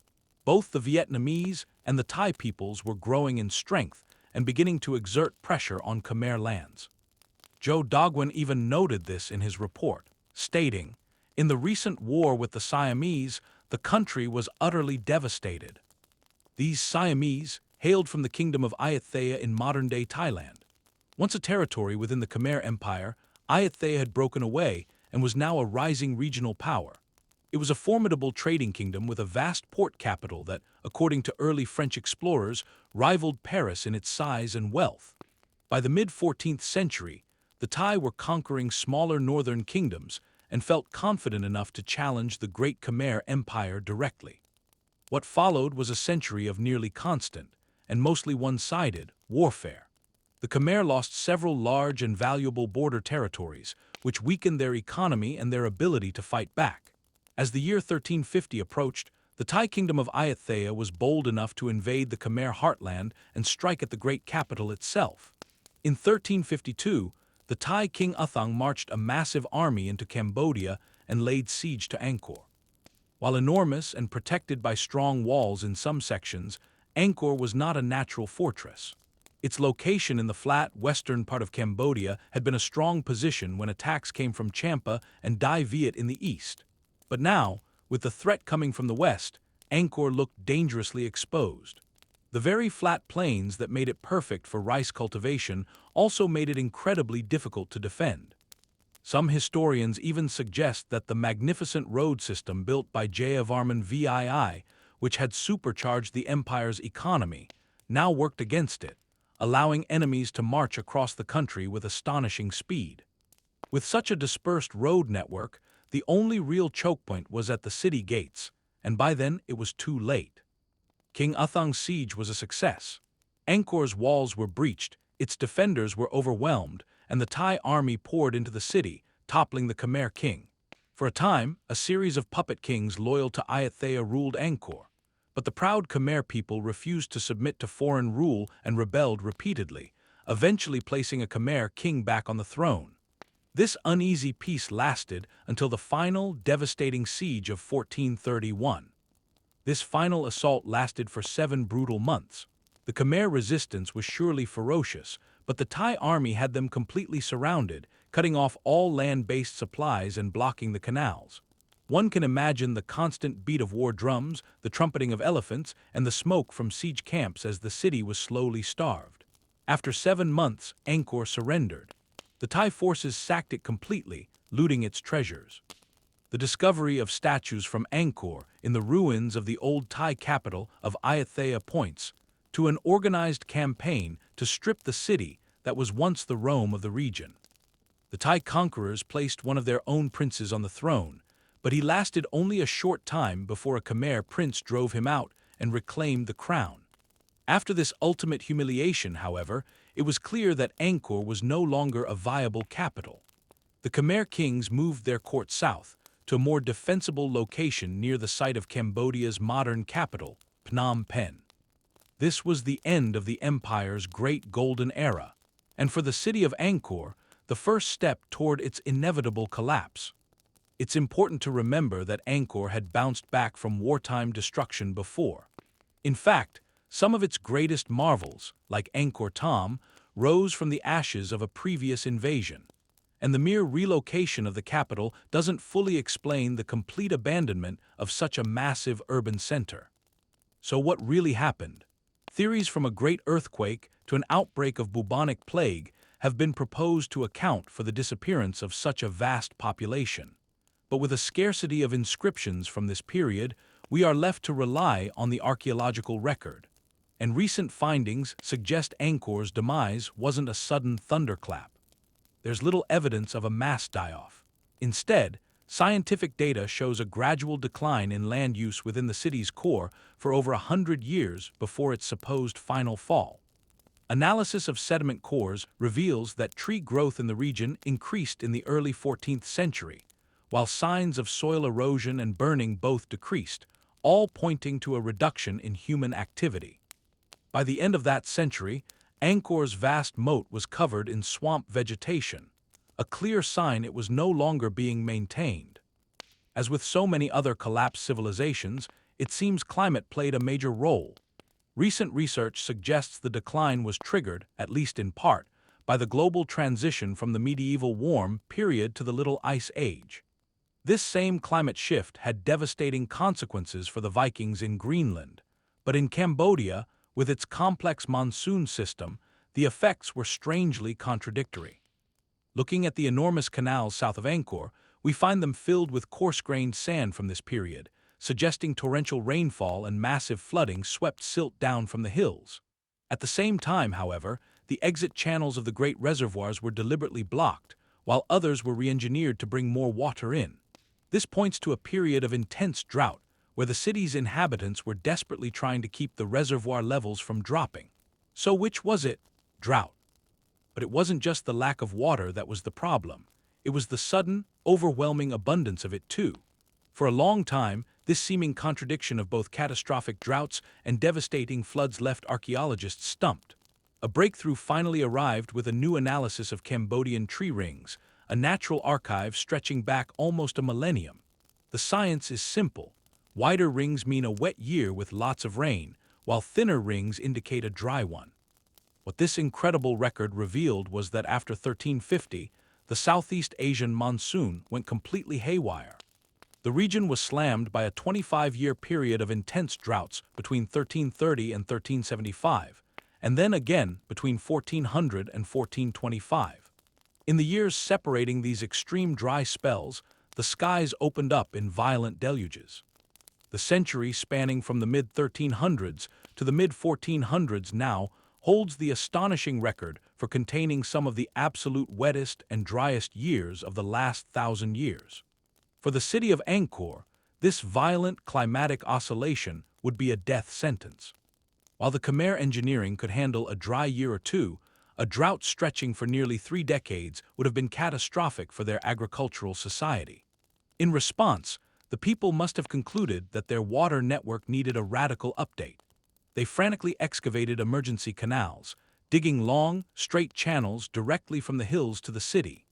Both the Vietnamese and the Thai peoples were growing in strength and beginning to exert pressure on Khmer lands. Zhou Daguan even noted this in his report, stating, "In the recent war with the Siamese, the country was utterly devastated." These Siamese hailed from the kingdom of Ayutthaya in modern-day Thailand. Once a territory within the Khmer Empire, Ayutthaya had broken away and was now a rising regional power. It was a formidable trading kingdom with a vast port capital that, according to early French explorers, rivaled Paris in its size and wealth. By the mid-14th century, the Thai were conquering smaller northern kingdoms and felt confident enough to challenge the great Khmer Empire directly. What followed was a century of nearly constant, and mostly one-sided, warfare. The Khmer lost several large and valuable border territories, which weakened their economy and their ability to fight back. As the year 1350 approached, the Thai kingdom of Ayutthaya was bold enough to invade the Khmer heartland and strike at the great capital itself. In 1352, the Thai king Uthang marched a massive army into Cambodia and laid siege to Angkor. While enormous and protected by strong walls in some sections, Angkor was not a natural fortress. Its location in the flat western part of Cambodia had been a strong position when attacks came from Champa and Dai Viet in the east. But now, with the threat coming from the west, Angkor looked dangerously exposed. The very flat plains that made it perfect for rice cultivation also made it incredibly difficult to defend. Some historians even suggest that the magnificent road system built by Jayavarman II, which had supercharged the empire's economy, now worked against it, allowing enemies to march across the country with astonishing speed. With such a dispersed road network, the only real choke point was at the city gates, and by then it was too late. King Uthang's siege was a success. Angkor's walls were breached, its defenders were overwhelmed, and the Thai army poured into the city, toppling the Khmer king. For a time, a series of puppet kings loyal to Ayutthaya ruled Angkor, but the proud Khmer people refused to submit to foreign rule and rebelled repeatedly, eventually placing a Khmer king back on the throne. This uneasy peace lasted until the final, devastating siege of 1431. This final assault lasted for 7 brutal months. The Khmer resistance was surely ferocious, but the Thai army had them completely surrounded, cutting off all land-based supplies and blocking the canals. One can imagine the constant beat of war drums, the trumpeting of elephants, and the smoke from siege camps as the city was slowly starved. After 7 months, Angkor surrendered. The Thai forces sacked it completely, looting its treasures. The discovery of statues from Angkor in the ruins of the old Thai capital of Ayutthaya points to an organized campaign to strip the city that was once the Rome of the region. The Thai conquerors placed one of their own princes on the throne, but he lasted only a short time before a Khmer prince drove him out and reclaimed the crown. After this ultimate humiliation, however, it was clear that Angkor was no longer a viable capital. The Khmer kings moved their court south, to a more defensible location near the site of Cambodia's modern capital, Phnom Penh. This was the end of the empire's great golden era. and for the city of Angkor, the first step toward its inevitable collapse. It's important to remember that Angkor had bounced back from wartime destruction before. In fact, some of its greatest marvels, like Angkor Thom, rose from the ashes of a previous invasion. And the mere relocation of the capital doesn't fully explain the complete abandonment of such a massive urban center. So what really happened? Theories from a great earthquake to an outbreak of bubonic plague have been proposed to account for the disappearance of such a vast population. But with a scarcity of inscriptions from this period, we are left to rely on the archaeological record. And recent findings suggest Angkor's demise wasn't a sudden thunderclap. There's little evidence of a mass die-off. Instead, scientific data shows a gradual decline in land use within the city's core for over 100 years before its supposed final fall. Analysis of sediment cores reveals that tree growth in the region increased in the early 14th century, while signs of soil erosion and burning both decreased, all pointing to a reduction in human activity. By the end of that century, Angkor's vast moat was covered in swamp vegetation, a clear sign it was no longer being maintained. As with so many other collapsed civilizations, it seems climate played a major role. Recent research suggests the decline was triggered, at least in part, by the global transition from the medieval warm period to the Little Ice Age. This same climate shift had devastating consequences for the Vikings in Greenland, but in Cambodia, with its complex monsoon system, the effects were strangely contradictory. Looking at the enormous canals south of Angkor, we find them filled with coarse-grained sand from this period, suggesting torrential rainfall and massive flooding swept silt down from the hills. At the same time, however, the exit channels of the great reservoirs were deliberately blocked, while others were re-engineered to bring more water in. This points to a period of intense drought, where the city's inhabitants were desperately trying to keep the reservoir levels from dropping. So which was it? Drought. But it wasn't just the lack of water that was the problem. It was the sudden, overwhelming abundance of it too. For a long time, this seeming contradiction of both catastrophic droughts and devastating floods left archaeologists stumped. A breakthrough finally arrived with a new analysis of Cambodian tree rings, a natural archive stretching back almost a millennium. The science is simple. Wider rings mean a wet year with lots of rain, while thinner rings indicate a dry one. What this incredible record revealed was that after 1350, the Southeast Asian monsoon went completely haywire. The region was slammed by a 25-year period of intense droughts between 1330 and 1375, and then again between 1400 and 1425. In the years separating these extreme dry spells, the skies opened up in violent deluges. The century spanning from the mid-1300s to the mid-1400s now holds the astonishing record for containing some of the absolute wettest and driest years of the last 1,000 years. For the city of Angkor, this violent climatic oscillation would be a death sentence. While the Khmer engineering could handle a dry year or two, a drought stretching for nearly 3 decades would have been catastrophic for their agricultural society. In response, the people must have concluded that their water network needed a radical update. They frantically excavated emergency canals, digging long, straight channels directly from the hills to the city.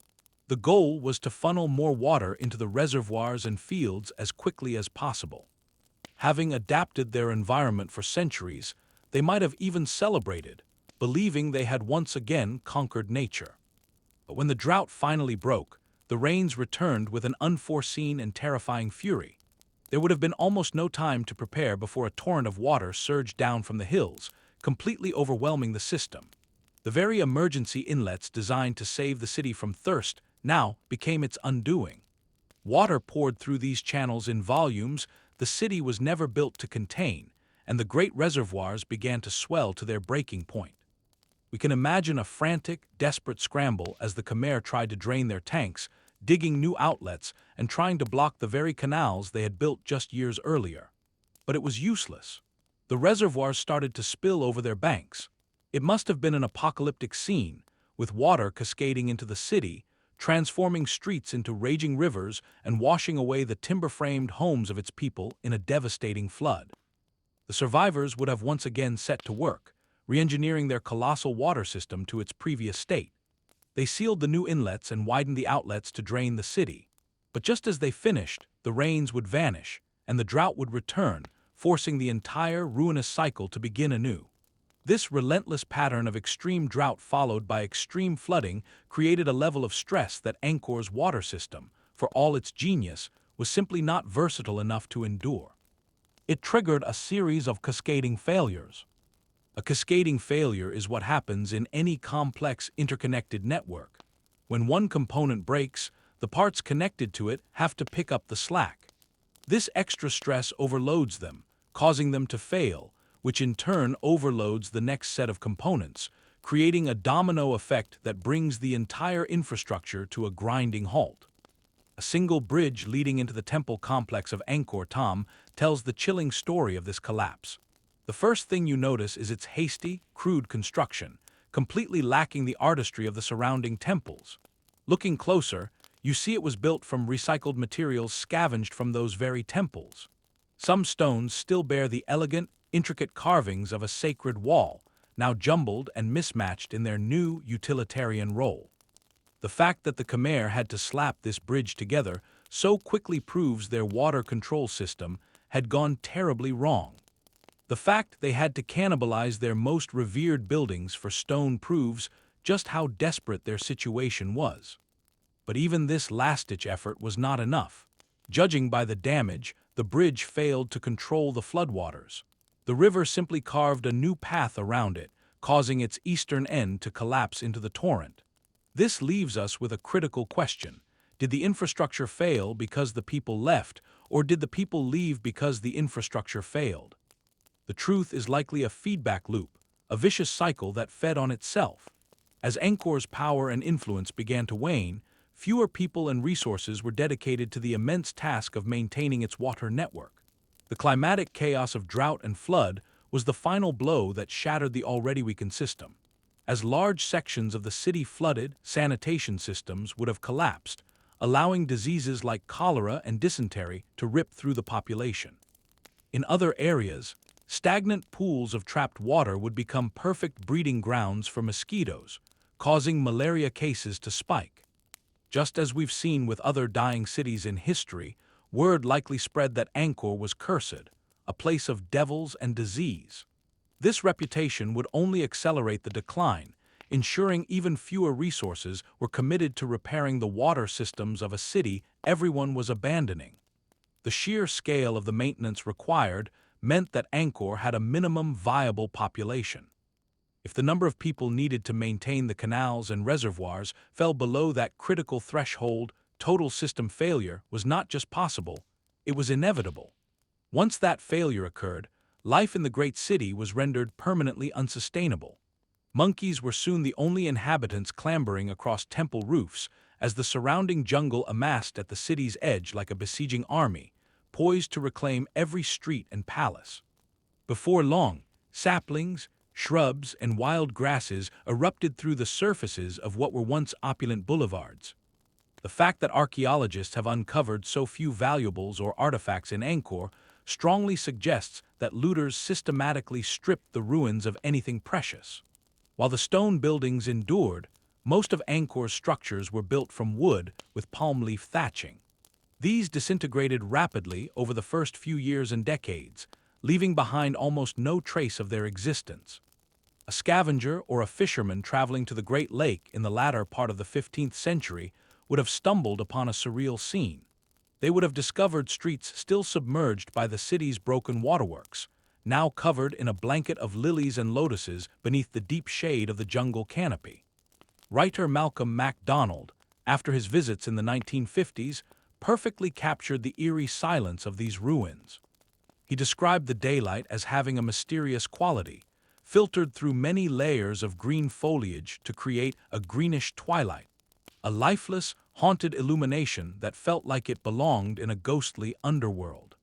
The goal was to funnel more water into the reservoirs and fields as quickly as possible. Having adapted their environment for centuries, they might have even celebrated, believing they had once again conquered nature. But when the drought finally broke, the rains returned with an unforeseen and terrifying fury. There would have been almost no time to prepare before a torrent of water surged down from the hills, completely overwhelming the system. The very emergency inlets designed to save the city from thirst now became its undoing. Water poured through these channels in volumes the city was never built to contain, and the great reservoirs began to swell to their breaking point. We can imagine a frantic, desperate scramble as the Khmer tried to drain their tanks, digging new outlets and trying to block the very canals they had built just years earlier. But it was useless. The reservoirs started to spill over their banks. It must have been an apocalyptic scene, with water cascading into the city, transforming streets into raging rivers and washing away the timber-framed homes of its people in a devastating flood. The survivors would have once again set to work, re-engineering their colossal water system to its previous state. They sealed the new inlets and widened the outlets to drain the city. But just as they finished, the rains would vanish, and the drought would return, forcing the entire ruinous cycle to begin anew. This relentless pattern of extreme drought followed by extreme flooding created a level of stress that Angkor's water system, for all its genius, was simply not versatile enough to endure. It triggered a series of cascading failures. A cascading failure is what happens in any complex interconnected network. When one component breaks, the parts connected to it have to pick up the slack. This extra stress overloads them, causing them to fail, which in turn overloads the next set of components, creating a domino effect that brings the entire infrastructure to a grinding halt. A single bridge leading into the temple complex of Angkor Thom tells the chilling story of this collapse. The first thing you notice is its hasty, crude construction, completely lacking the artistry of the surrounding temples. Looking closer, you see it was built from recycled materials scavenged from those very temples. Some stones still bear the elegant, intricate carvings of a sacred wall, now jumbled and mismatched in their new utilitarian role. The fact that the Khmer had to slap this bridge together so quickly proves their water control system had gone terribly wrong. The fact they had to cannibalize their most revered buildings for stone proves just how desperate their situation was. But even this last-ditch effort was not enough. Judging by the damage, the bridge failed to control the floodwaters. The river simply carved a new path around it, causing its eastern end to collapse into the torrent. This leaves us with a critical question. Did the infrastructure fail because the people left, or did the people leave because the infrastructure failed? The truth is likely a feedback loop, a vicious cycle that fed on itself. As Angkor's power and influence began to wane, fewer people and resources were dedicated to the immense task of maintaining its water network. The climatic chaos of drought and flood was the final blow that shattered the already weakened system. As large sections of the city flooded, sanitation systems would have collapsed, allowing diseases like cholera and dysentery to rip through the population. In other areas, stagnant pools of trapped water would become perfect breeding grounds for mosquitoes, causing malaria cases to spike. Just as we've seen with other dying cities in history, word likely spread that Angkor was cursed, a place of devils and disease. This reputation would only accelerate the decline, ensuring even fewer resources were committed to repairing the water systems of a city everyone was abandoning. The sheer scale of the maintenance required meant that Angkor had a minimum viable population. If the number of people needed to maintain the canals and reservoirs fell below that critical threshold, total system failure was not just possible, it was inevitable. Once that failure occurred, life in the great city was rendered permanently unsustainable. Monkeys were soon the only inhabitants clambering across temple roofs as the surrounding jungle amassed at the city's edge like a besieging army, poised to reclaim every street and palace. Before long, saplings, shrubs, and wild grasses erupted through the surfaces of what were once opulent boulevards. The fact that archaeologists have uncovered so few valuables or artifacts in Angkor strongly suggests that looters systematically stripped the ruins of anything precious. While the stone buildings endured, most of Angkor's structures were built from wood with palm leaf thatching. These disintegrated rapidly over the first few years and decades, leaving behind almost no trace of their existence. A scavenger or a fisherman traveling to the Great Lake in the latter part of the 15th century would have stumbled upon a surreal scene. They would have discovered streets still submerged by the city's broken waterworks, now covered in a blanket of lilies and lotuses beneath the deep shade of the jungle canopy. Writer Malcolm MacDonald, after his visits in the 1950s, perfectly captured the eerie silence of these ruins. He described the daylight as having a mysterious quality, filtered through many layers of green foliage to create a greenish twilight, a lifeless, haunted illumination that felt like it belonged in a ghostly underworld.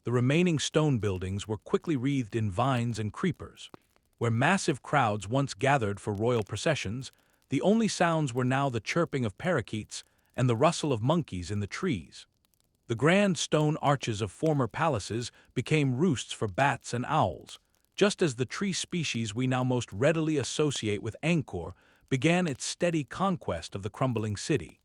The remaining stone buildings were quickly wreathed in vines and creepers. Where massive crowds once gathered for royal processions, the only sounds were now the chirping of parakeets and the rustle of monkeys in the trees. The grand stone arches of former palaces became roosts for bats and owls, just as the tree species we now most readily associate with Angkor began its steady conquest of the crumbling city.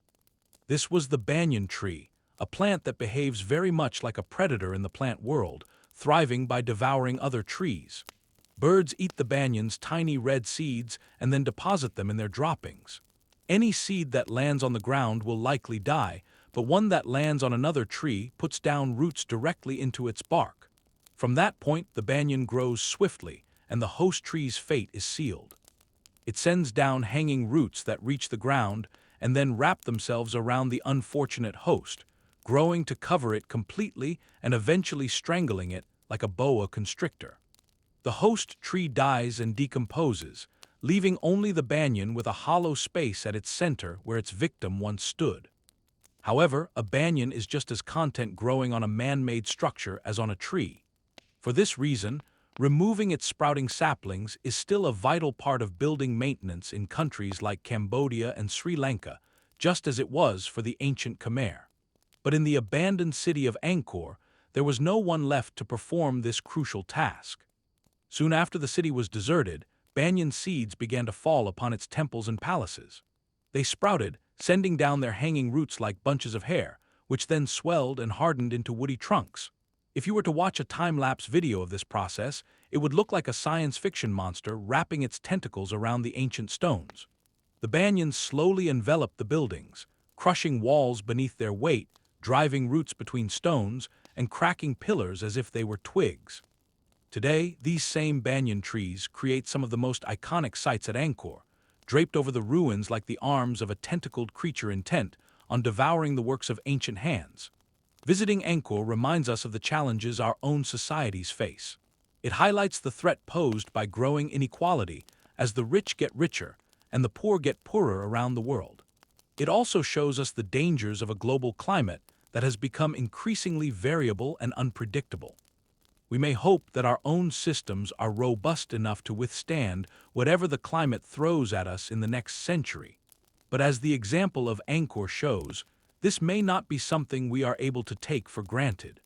This was the banyan tree, a plant that behaves very much like a predator in the plant world, thriving by devouring other trees. Birds eat the banyan's tiny red seeds and then deposit them in their droppings. Any seed that lands on the ground will likely die, but one that lands on another tree puts down roots directly into its bark. From that point, the banyan grows swiftly, and the host tree's fate is sealed. It sends down hanging roots that reach the ground and then wrap themselves around the unfortunate host, growing to cover it completely and eventually strangling it like a boa constrictor. The host tree dies and decomposes, leaving only the banyan with a hollow space at its center where its victim once stood. However, a banyan is just as content growing on a man-made structure as on a tree. For this reason, removing its sprouting saplings is still a vital part of building maintenance in countries like Cambodia and Sri Lanka, just as it was for the ancient Khmer. But in the abandoned city of Angkor, there was no one left to perform this crucial task. Soon after the city was deserted, banyan seeds began to fall upon its temples and palaces. They sprouted, sending down their hanging roots like bunches of hair, which then swelled and hardened into woody trunks. If you were to watch a time-lapse video of this process, it would look like a science fiction monster wrapping its tentacles around the ancient stones. The banyans slowly enveloped the buildings, crushing walls beneath their weight, driving roots between stones, and cracking pillars as if they were twigs. Today, these same banyan trees create some of the most iconic sights at Angkor, draped over the ruins like the arms of a tentacled creature intent on devouring the works of ancient hands. Visiting Angkor reminds us of the challenges our own societies face. It highlights the threat posed by growing inequality as the rich get richer and the poor get poorer around the world. It also shows us the dangers of a global climate that has become increasingly variable and unpredictable. We may hope that our own systems are robust enough to withstand whatever the climate throws at us in the next century. But as the example of Angkor shows, this may not be something we are able to take for granted.